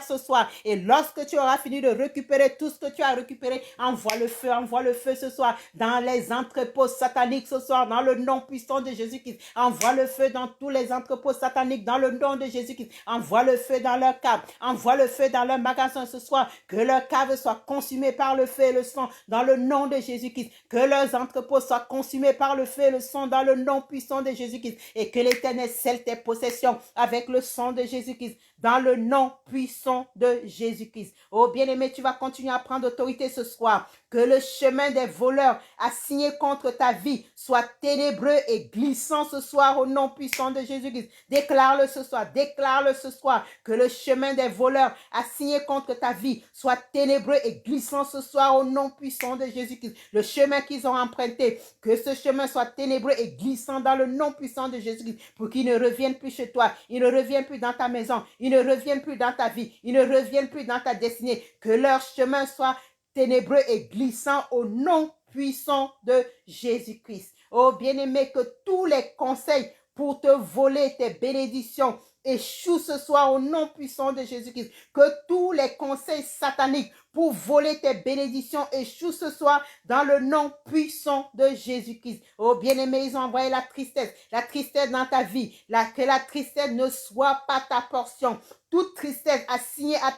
ce soir. Et lorsque tu auras fini de récupérer tout ce que tu as récupéré, envoie le feu ce soir dans les entrepôts sataniques ce soir, dans le nom puissant de Jésus-Christ. Envoie le feu dans tous les entrepôts sataniques, dans le nom de Jésus-Christ. Envoie le feu feu dans leur cave. Envoie le feu dans leur magasin ce soir. Que leur cave soit consumée par le feu et le sang dans le nom de Jésus-Christ. Que leurs entrepôts soient consumés par le feu et le sang dans le nom puissant de Jésus-Christ. Et que l'Éternel scelle tes possessions avec le sang de Jésus-Christ dans le nom puissant de Jésus-Christ. Oh bien-aimé, tu vas continuer à prendre autorité ce soir. Que le chemin des voleurs assigné contre ta vie soit ténébreux et glissant ce soir au nom puissant de Jésus-Christ. Déclare-le ce soir, déclare-le ce soir. Que le chemin des voleurs assigné contre ta vie soit ténébreux et glissant ce soir au nom puissant de Jésus-Christ. Le chemin qu'ils ont emprunté, que ce chemin soit ténébreux et glissant dans le nom puissant de Jésus-Christ pour qu'ils ne reviennent plus chez toi, ils ne reviennent plus dans ta maison, ils ne reviennent plus dans ta vie, ils ne reviennent plus dans ta destinée. Que leur chemin soit ténébreux et glissant au nom puissant de Jésus-Christ. Oh bien-aimé, que tous les conseils pour te voler tes bénédictions échouent ce soir au nom puissant de Jésus-Christ. Que tous les conseils sataniques pour voler tes bénédictions échouent ce soir dans le nom puissant de Jésus-Christ. Oh bien-aimé, ils ont envoyé la tristesse dans ta vie. Que la tristesse ne soit pas ta portion. Toute tristesse assignée à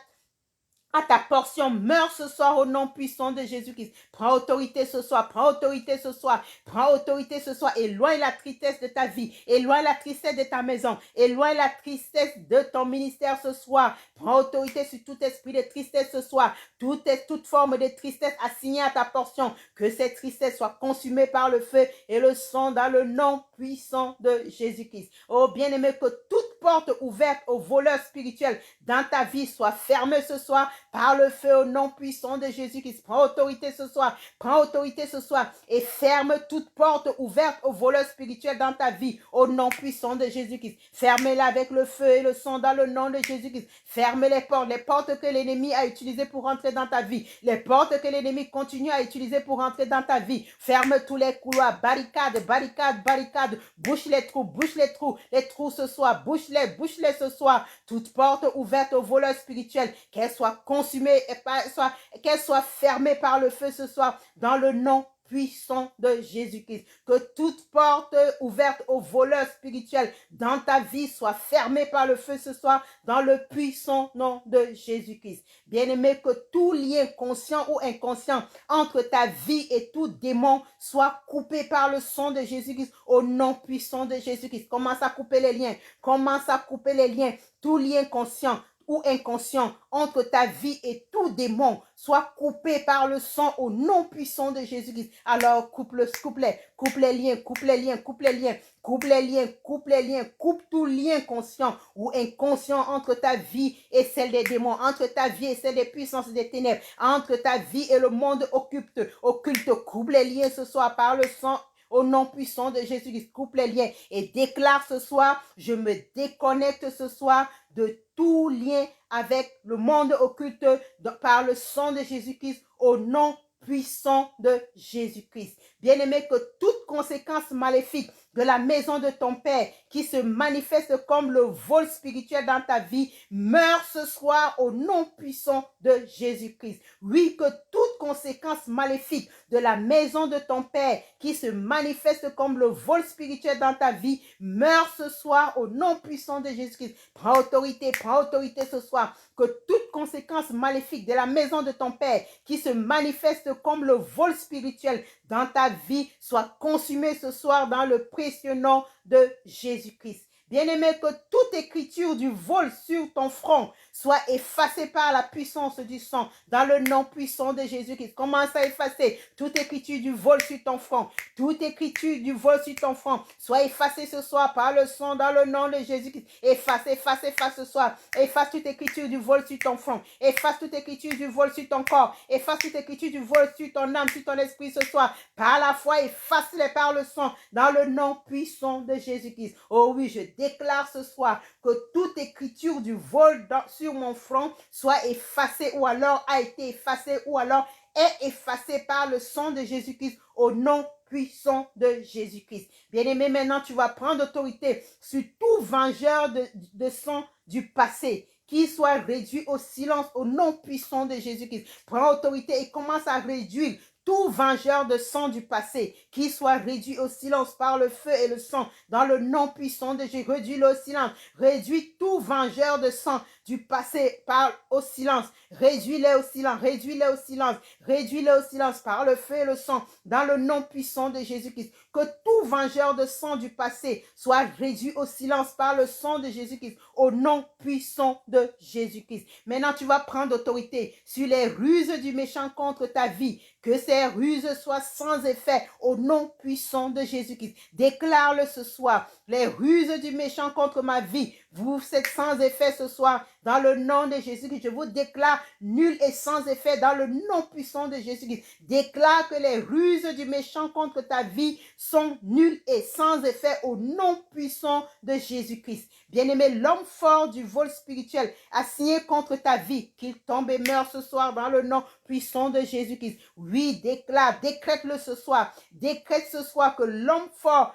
ta portion meurt ce soir au nom puissant de Jésus-Christ. Prends autorité ce soir, prends autorité ce soir, prends autorité ce soir. Éloigne la tristesse de ta vie, éloigne la tristesse de ta maison, éloigne la tristesse de ton ministère ce soir. Prends autorité sur tout esprit de tristesse ce soir, toute forme de tristesse assignée à ta portion. Que cette tristesse soit consumée par le feu et le sang dans le nom puissant de Jésus-Christ. Oh bien-aimé, que toute porte ouverte aux voleurs spirituels dans ta vie soit fermée ce soir par le feu au nom puissant de Jésus-Christ. Prends autorité ce soir. Prends autorité ce soir et ferme toute porte ouverte aux voleurs spirituels dans ta vie au nom puissant de Jésus-Christ. Fermez-la avec le feu et le sang dans le nom de Jésus-Christ. Ferme les portes que l'ennemi a utilisées pour entrer dans ta vie, les portes que l'ennemi continue à utiliser pour entrer dans ta vie. Ferme tous les couloirs, barricades, bouche les trous ce soir, bouche-les ce soir. Toute porte ouverte aux voleurs spirituels, qu'elle soit consumée et qu'elle soit fermée par le feu ce soir dans le nom puissant de Jésus-Christ. Que toute porte ouverte aux voleurs spirituels dans ta vie soit fermée par le feu ce soir dans le puissant nom de Jésus-Christ. Bien-aimé, que tout lien conscient ou inconscient entre ta vie et tout démon soit coupé par le sang de Jésus-Christ au nom puissant de Jésus-Christ. Commence à couper les liens. Commence à couper les liens. Tout lien conscient ou inconscient entre ta vie et tout démon soit coupé par le sang au nom puissant de Jésus-Christ. Alors coupe les liens, coupe tout lien conscient ou inconscient entre ta vie et celle des démons, entre ta vie et celle des puissances des ténèbres, entre ta vie et le monde occulte. Coupe les liens ce soir par le sang au nom puissant de Jésus-Christ. Coupe les liens et déclare ce soir, je me déconnecte ce soir de tout lien avec le monde occulte par le sang de Jésus-Christ au nom puissant de Jésus-Christ. Bien-aimé, que toute conséquence maléfique de la maison de ton Père qui se manifeste comme le vol spirituel dans ta vie meurt ce soir au nom puissant de Jésus-Christ. Oui, que toute conséquence maléfique de la maison de ton Père qui se manifeste comme le vol spirituel dans ta vie meurt ce soir au nom puissant de Jésus-Christ. Prends autorité ce soir. Que toute conséquence maléfique de la maison de ton Père qui se manifeste comme le vol spirituel dans ta vie soit consumée ce soir dans le précieux nom de Jésus-Christ. Bien-aimé, que toute écriture du vol sur ton front soit effacée par la puissance du sang dans le nom puissant de Jésus-Christ. Commence à effacer toute écriture du vol sur ton front. Toute écriture du vol sur ton front soit effacée ce soir par le sang dans le nom de Jésus-Christ. Efface ce soir. Efface toute écriture du vol sur ton front. Efface toute écriture du vol sur ton corps. Efface toute écriture du vol sur ton âme, sur ton esprit ce soir. Par la foi, efface-les par le sang dans le nom puissant de Jésus-Christ. Oh oui, je déclare ce soir que toute écriture du vol sur mon front soit effacée ou alors a été effacée ou alors est effacée par le sang de Jésus-Christ au nom puissant de Jésus-Christ. Bien-aimé, maintenant tu vas prendre autorité sur tout vengeur de sang du passé, qui soit réduit au silence au nom puissant de Jésus-Christ. Prends autorité et commence à réduire tout vengeur de sang du passé, qui soit réduit au silence par le feu et le sang, dans le nom puissant de Jésus, réduis-le au silence, réduis tout vengeur de sang du passé au silence, réduis-le au silence, réduis-le au silence, réduis-le au silence par le feu et le sang, dans le nom puissant de Jésus-Christ, que tout vengeur de sang du passé soit réduit au silence par le sang de Jésus-Christ, au nom puissant de Jésus-Christ. Maintenant, tu vas prendre autorité sur les ruses du méchant contre ta vie, que ces ruses soient sans effet au nom puissant de Jésus-Christ. Déclare-le ce soir. Les ruses du méchant contre ma vie, vous êtes sans effet ce soir dans le nom de Jésus-Christ. Je vous déclare nul et sans effet dans le nom puissant de Jésus-Christ. Déclare que les ruses du méchant contre ta vie sont nulles et sans effet au nom puissant de Jésus-Christ. Bien-aimé, l'homme fort du vol spirituel a signé contre ta vie qu'il tombe et meurt ce soir dans le nom puissant de Jésus-Christ. Oui, déclare, décrète-le ce soir. Décrète ce soir que l'homme fort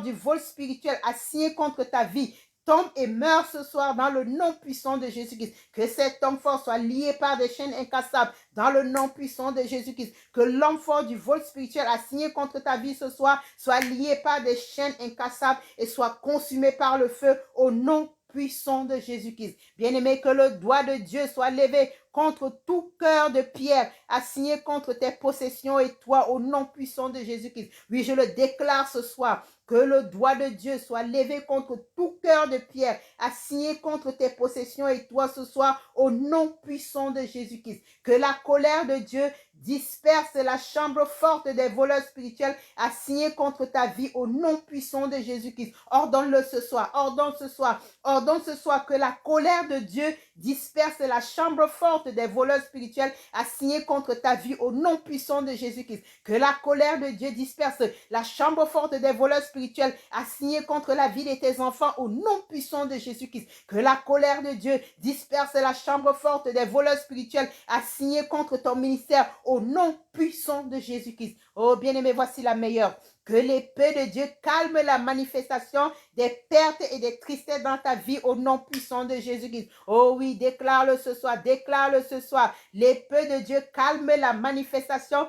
du vol spirituel a signé contre ta vie tombe et meurt ce soir dans le nom puissant de Jésus-Christ. Que cet homme fort soit lié par des chaînes incassables dans le nom puissant de Jésus-Christ. Que l'homme fort du vol spirituel a signé contre ta vie ce soir soit lié par des chaînes incassables et soit consumé par le feu au nom puissant de Jésus-Christ. Bien-aimé, que le doigt de Dieu soit levé contre tout cœur de pierre assigné contre tes possessions et toi au nom puissant de Jésus-Christ. Oui, je le déclare ce soir. Que le doigt de Dieu soit levé contre tout cœur de pierre assigné contre tes possessions et toi ce soir au nom puissant de Jésus-Christ. Que la colère de Dieu disperse la chambre forte des voleurs spirituels assignés contre ta vie au nom puissant de Jésus-Christ. Ordonne-le ce soir, ordonne ce soir que la colère de Dieu disperse la chambre forte des voleurs spirituels assignés contre ta vie au nom puissant de Jésus-Christ. Que la colère de Dieu disperse la chambre forte des voleurs spirituels assignés contre la vie de tes enfants au nom puissant de Jésus-Christ. Que la colère de Dieu disperse la chambre forte des voleurs spirituels assignés contre ton ministère au nom puissant de Jésus-Christ. Oh bien-aimé, voici la meilleure. Que l'épée de Dieu calme la manifestation des pertes et des tristesses dans ta vie au nom puissant de Jésus-Christ. Oh oui, déclare-le ce soir, déclare-le ce soir. L'épée de Dieu calme la manifestation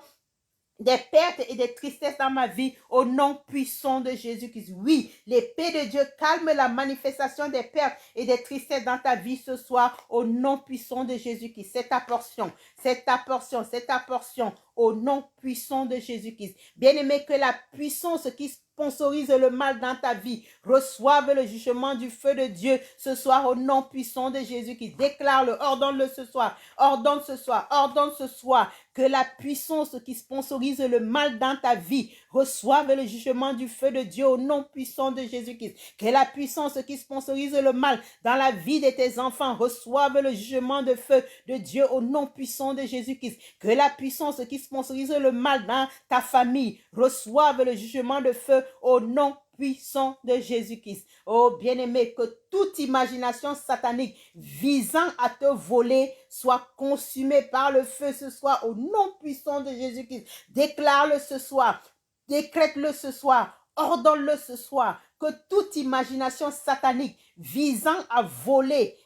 des pertes et des tristesses dans ma vie au nom puissant de Jésus-Christ. Oui, l'épée de Dieu calme la manifestation des pertes et des tristesses dans ta vie ce soir au nom puissant de Jésus-Christ. C'est ta portion, c'est ta portion, c'est ta portion au nom puissant de Jésus-Christ. Bien-aimé, que la puissance qui sponsorise le mal dans ta vie reçoive le jugement du feu de Dieu ce soir au nom puissant de Jésus-Christ. Déclare-le, ordonne-le ce soir, ordonne ce soir, ordonne ce soir que la puissance qui sponsorise le mal dans ta vie reçoive le jugement du feu de Dieu au nom puissant de Jésus-Christ. Que la puissance qui sponsorise le mal dans la vie de tes enfants reçoive le jugement de feu de Dieu au nom puissant de Jésus-Christ. Que la puissance qui sponsorise le mal dans ta famille reçoive le jugement de feu au nom puissant de Jésus-Christ. Oh bien-aimé, que toute imagination satanique visant à te voler soit consumée par le feu ce soir au nom puissant de Jésus-Christ. Déclare-le ce soir, décrète-le ce soir, ordonne-le ce soir, que toute imagination satanique visant à voler,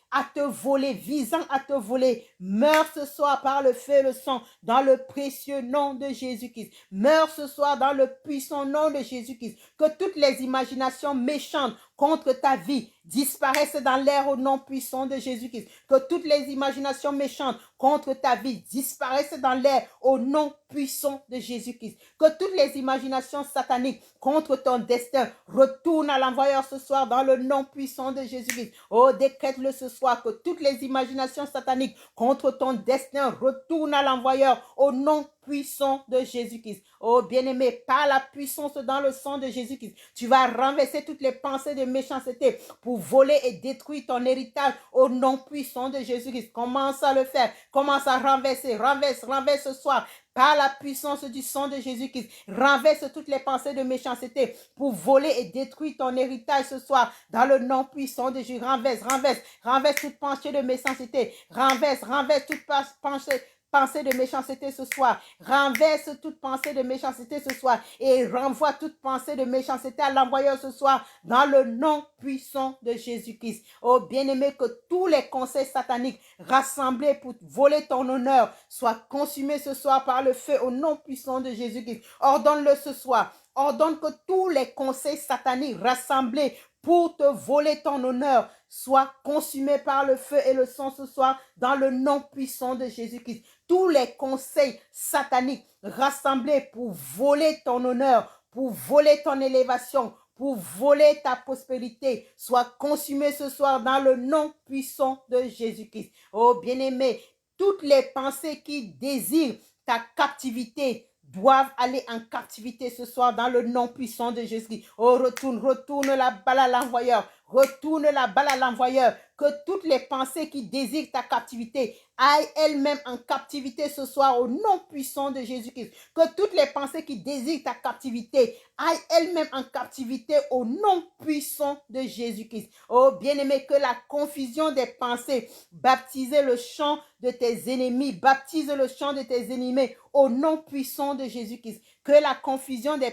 visant à te voler, meurs ce soir par le feu et le sang, dans le précieux nom de Jésus-Christ. Meurs ce soir dans le puissant nom de Jésus-Christ. Que toutes les imaginations méchantes contre ta vie disparaissent dans l'air au nom puissant de Jésus-Christ. Que toutes les imaginations méchantes contre ta vie disparaissent dans l'air au nom puissant de Jésus-Christ. Que toutes les imaginations sataniques contre ton destin retournent à l'envoyeur ce soir dans le nom puissant de Jésus-Christ. Oh, décrète-le ce soir que toutes les imaginations sataniques contre ton destin retournent à l'envoyeur au nom puissant de Jésus-Christ. Oh bien-aimé, par la puissance dans le sang de Jésus-Christ, tu vas renverser toutes les pensées de méchanceté pour voler et détruire ton héritage au nom puissant de Jésus-Christ. Commence à le faire, commence à renverser, renverse ce soir. Par la puissance du sang de Jésus-Christ, renverse toutes les pensées de méchanceté pour voler et détruire ton héritage ce soir. Dans le nom puissant de Jésus, renverse toute pensée de méchanceté. Renverse toute pensée pensée de méchanceté ce soir. Renverse toute pensée de méchanceté ce soir et renvoie toute pensée de méchanceté à l'envoyeur ce soir dans le nom puissant de Jésus-Christ. Oh bien-aimé, que tous les conseils sataniques rassemblés pour voler ton honneur soient consumés ce soir par le feu au nom puissant de Jésus-Christ. Ordonne-le ce soir. Ordonne que tous les conseils sataniques rassemblés pour te voler ton honneur soient consumés par le feu et le sang ce soir dans le nom puissant de Jésus-Christ. Tous les conseils sataniques rassemblés pour voler ton honneur, pour voler ton élévation, pour voler ta prospérité, soient consumés ce soir dans le nom puissant de Jésus-Christ. Oh bien-aimé, toutes les pensées qui désirent ta captivité doivent aller en captivité ce soir dans le nom puissant de Jésus. Oh, retourne la balle à l'envoyeur. Retourne la balle à l'envoyeur. Que toutes les pensées qui désirent ta captivité aillent elles-mêmes en captivité ce soir au nom puissant de Jésus-Christ. Que toutes les pensées qui désirent ta captivité aillent elles-mêmes en captivité au nom puissant de Jésus-Christ. Oh bien-aimé, que la confusion des pensées baptise le champ de tes ennemis. Baptise le champ de tes ennemis au nom puissant de Jésus-Christ. Que la confusion des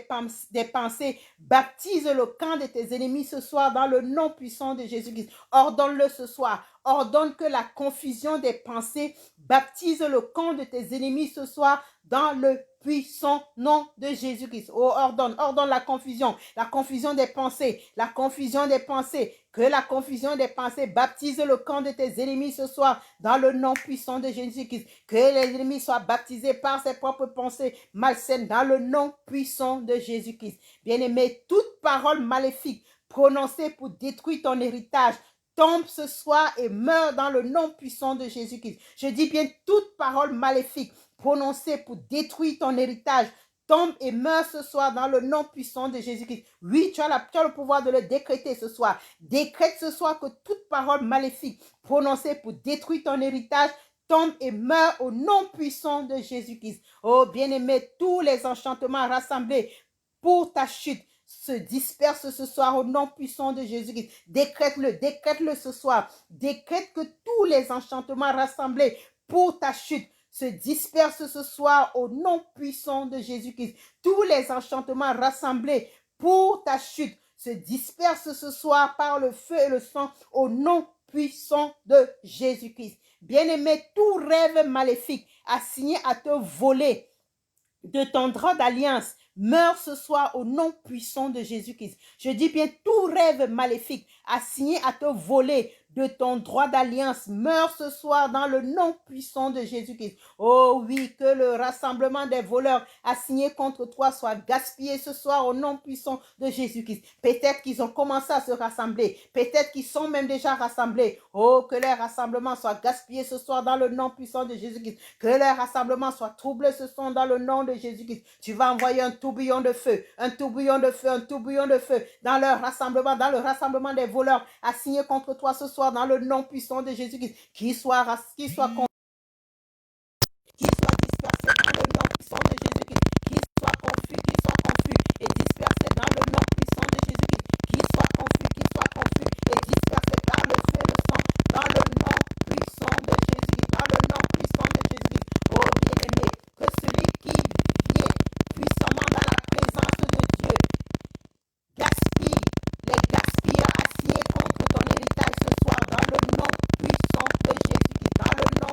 pensées baptise le camp de tes ennemis ce soir dans le nom puissant de Jésus-Christ. Ordonne-le ce soir. Ordonne que la confusion des pensées baptise le camp de tes ennemis ce soir dans le puissant nom de Jésus-Christ. Oh, ordonne la confusion des pensées, la confusion des pensées. Que la confusion des pensées baptise le camp de tes ennemis ce soir dans le nom puissant de Jésus-Christ. Que les ennemis soient baptisés par ses propres pensées malsaines dans le nom puissant de Jésus-Christ. Bien-aimé, toute parole maléfique prononcée pour détruire ton héritage tombe ce soir et meurt dans le nom puissant de Jésus-Christ. Je dis bien toute parole maléfique prononcée pour détruire ton héritage tombe et meurt ce soir dans le nom puissant de Jésus-Christ. Oui, tu as le pouvoir de le décréter ce soir. Décrète ce soir que toute parole maléfique prononcée pour détruire ton héritage tombe et meurt au nom puissant de Jésus-Christ. Oh bien-aimé, tous les enchantements rassemblés pour ta chute se disperse ce soir au nom puissant de Jésus-Christ. Décrète-le ce soir. Décrète que tous les enchantements rassemblés pour ta chute se dispersent ce soir au nom puissant de Jésus-Christ. Tous les enchantements rassemblés pour ta chute se dispersent ce soir par le feu et le sang au nom puissant de Jésus-Christ. Bien-aimé, tout rêve maléfique assigné à te voler de ton droit d'alliance meurt ce soir au nom puissant de Jésus-Christ. Je dis bien tout rêve maléfique assigné à te voler de ton droit d'alliance meurt ce soir dans le nom puissant de Jésus-Christ. Oh oui, que le rassemblement des voleurs assignés contre toi soit gaspillé ce soir au nom puissant de Jésus-Christ. Peut-être qu'ils ont commencé à se rassembler. Peut-être qu'ils sont même déjà rassemblés. Oh, que leur rassemblement soit gaspillé ce soir dans le nom puissant de Jésus-Christ. Que leur rassemblement soit troublé ce soir dans le nom de Jésus-Christ. Tu vas envoyer un tourbillon de feu, un tourbillon de feu, un tourbillon de feu dans leur rassemblement, dans le rassemblement des voleurs assignés contre toi ce soir dans le nom puissant de Jésus-Christ. Qui soit dispersé dans le nom puissant de Jésus-Christ. Qui soit confus et dispersé dans le nom puissant de Jésus-Christ. Qui soit confus et dispersé par le feu et le sang dans le nom puissant de Jésus-Christ. Dans le nom puissant de Jésus-Christ. Oh bien-aimé, que celui qui vient puissamment dans la présence de Dieu gaspille les gaspilleurs assignés contre ton héritage ce soir dans le nom puissant de Jésus-Christ. Dans le nom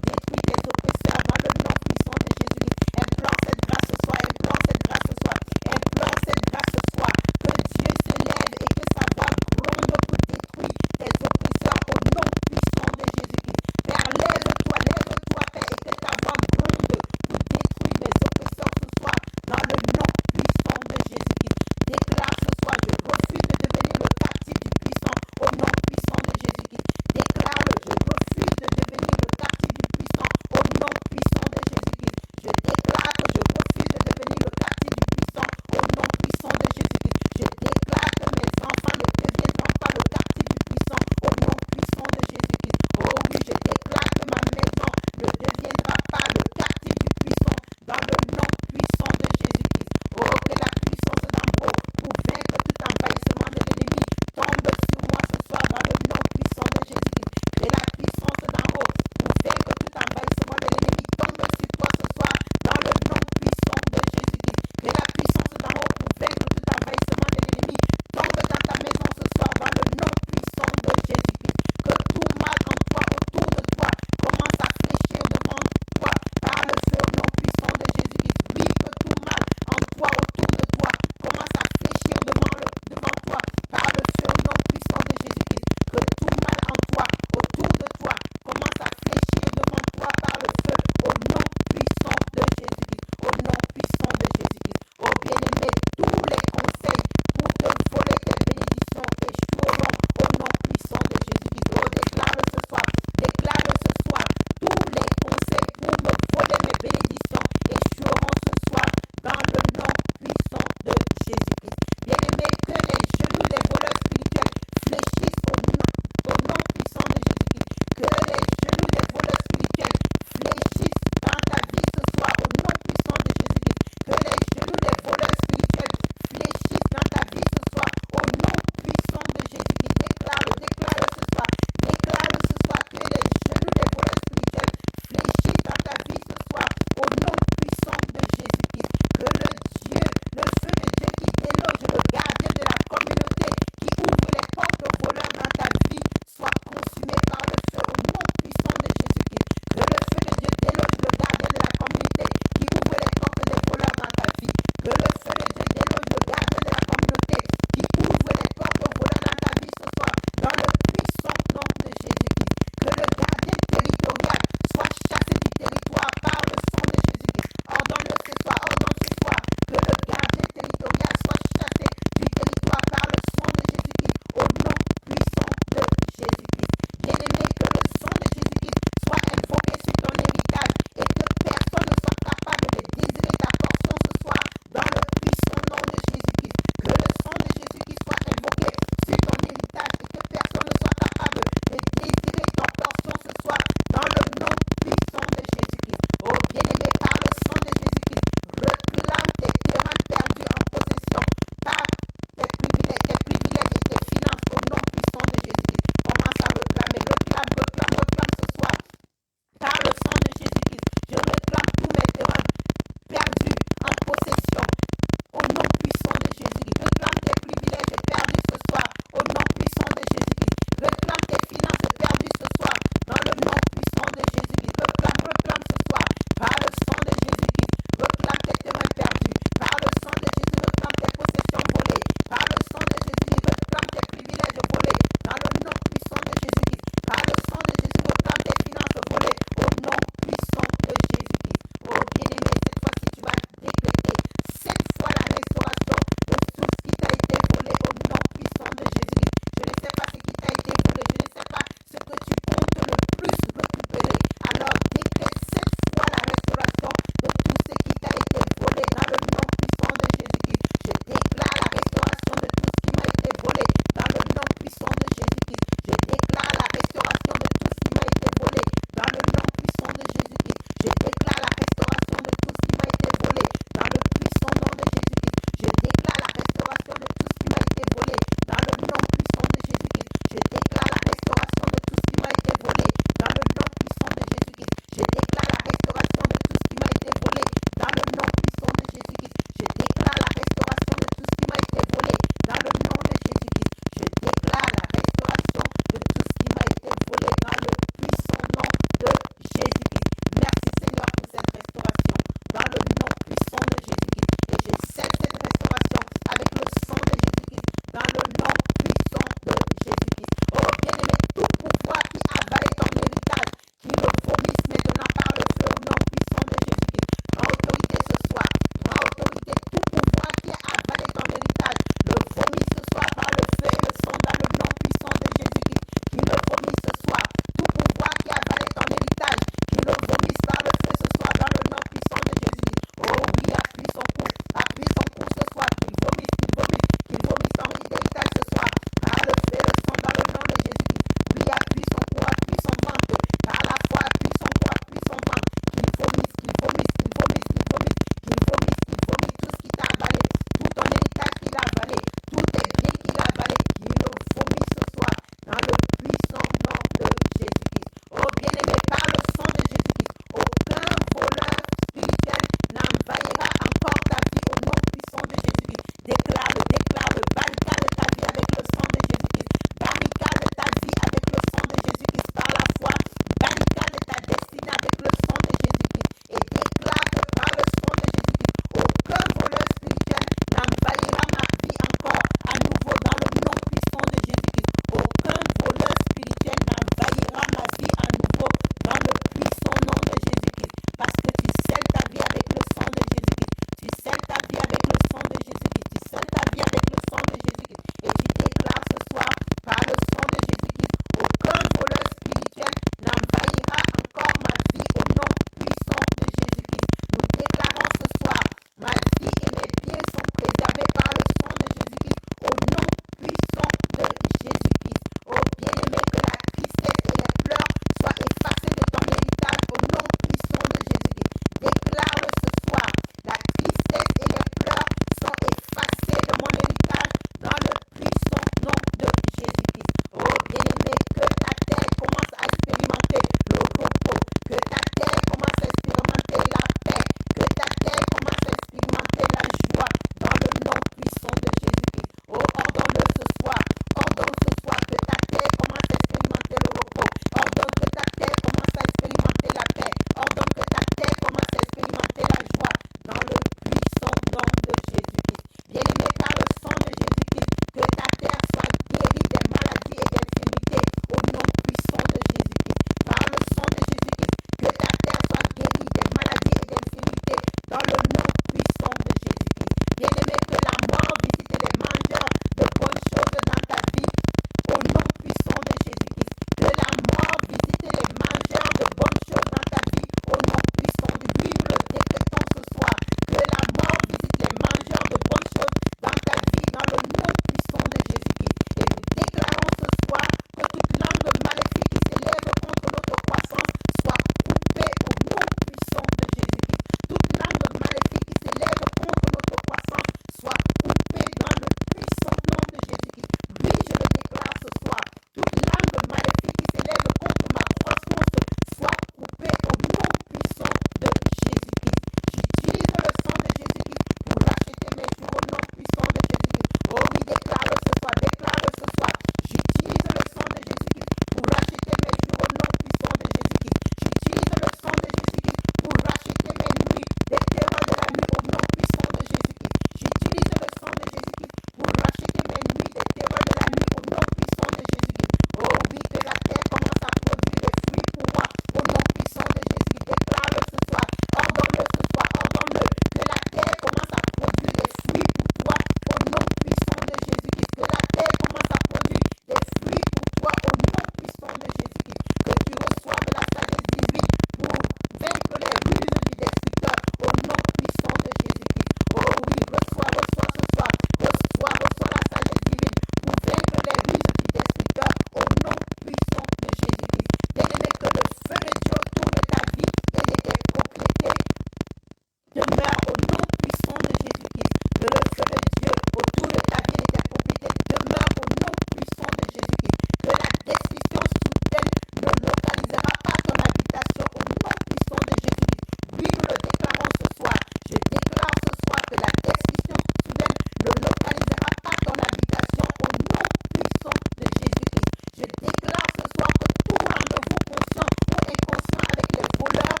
demeure au nom puissant de Jésus-Christ. Que le feu de Dieu autour de ta vie et de ta propriété demeure au nom puissant de Jésus-Christ. Que la destruction soudaine ne localisera pas ton habitation au nom puissant de Jésus-Christ. Oui, nous le déclarons ce soir. Je déclare ce soir que la destruction soudaine ne localisera pas ton habitation au nom puissant de Jésus-Christ. Je déclare ce soir que tout rendez-vous conscient ou inconscient avec les voleurs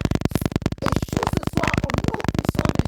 échoue ce soir au nom puissant de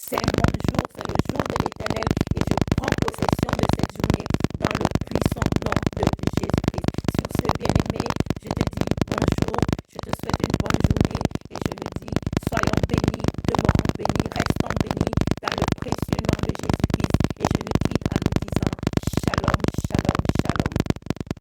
C'est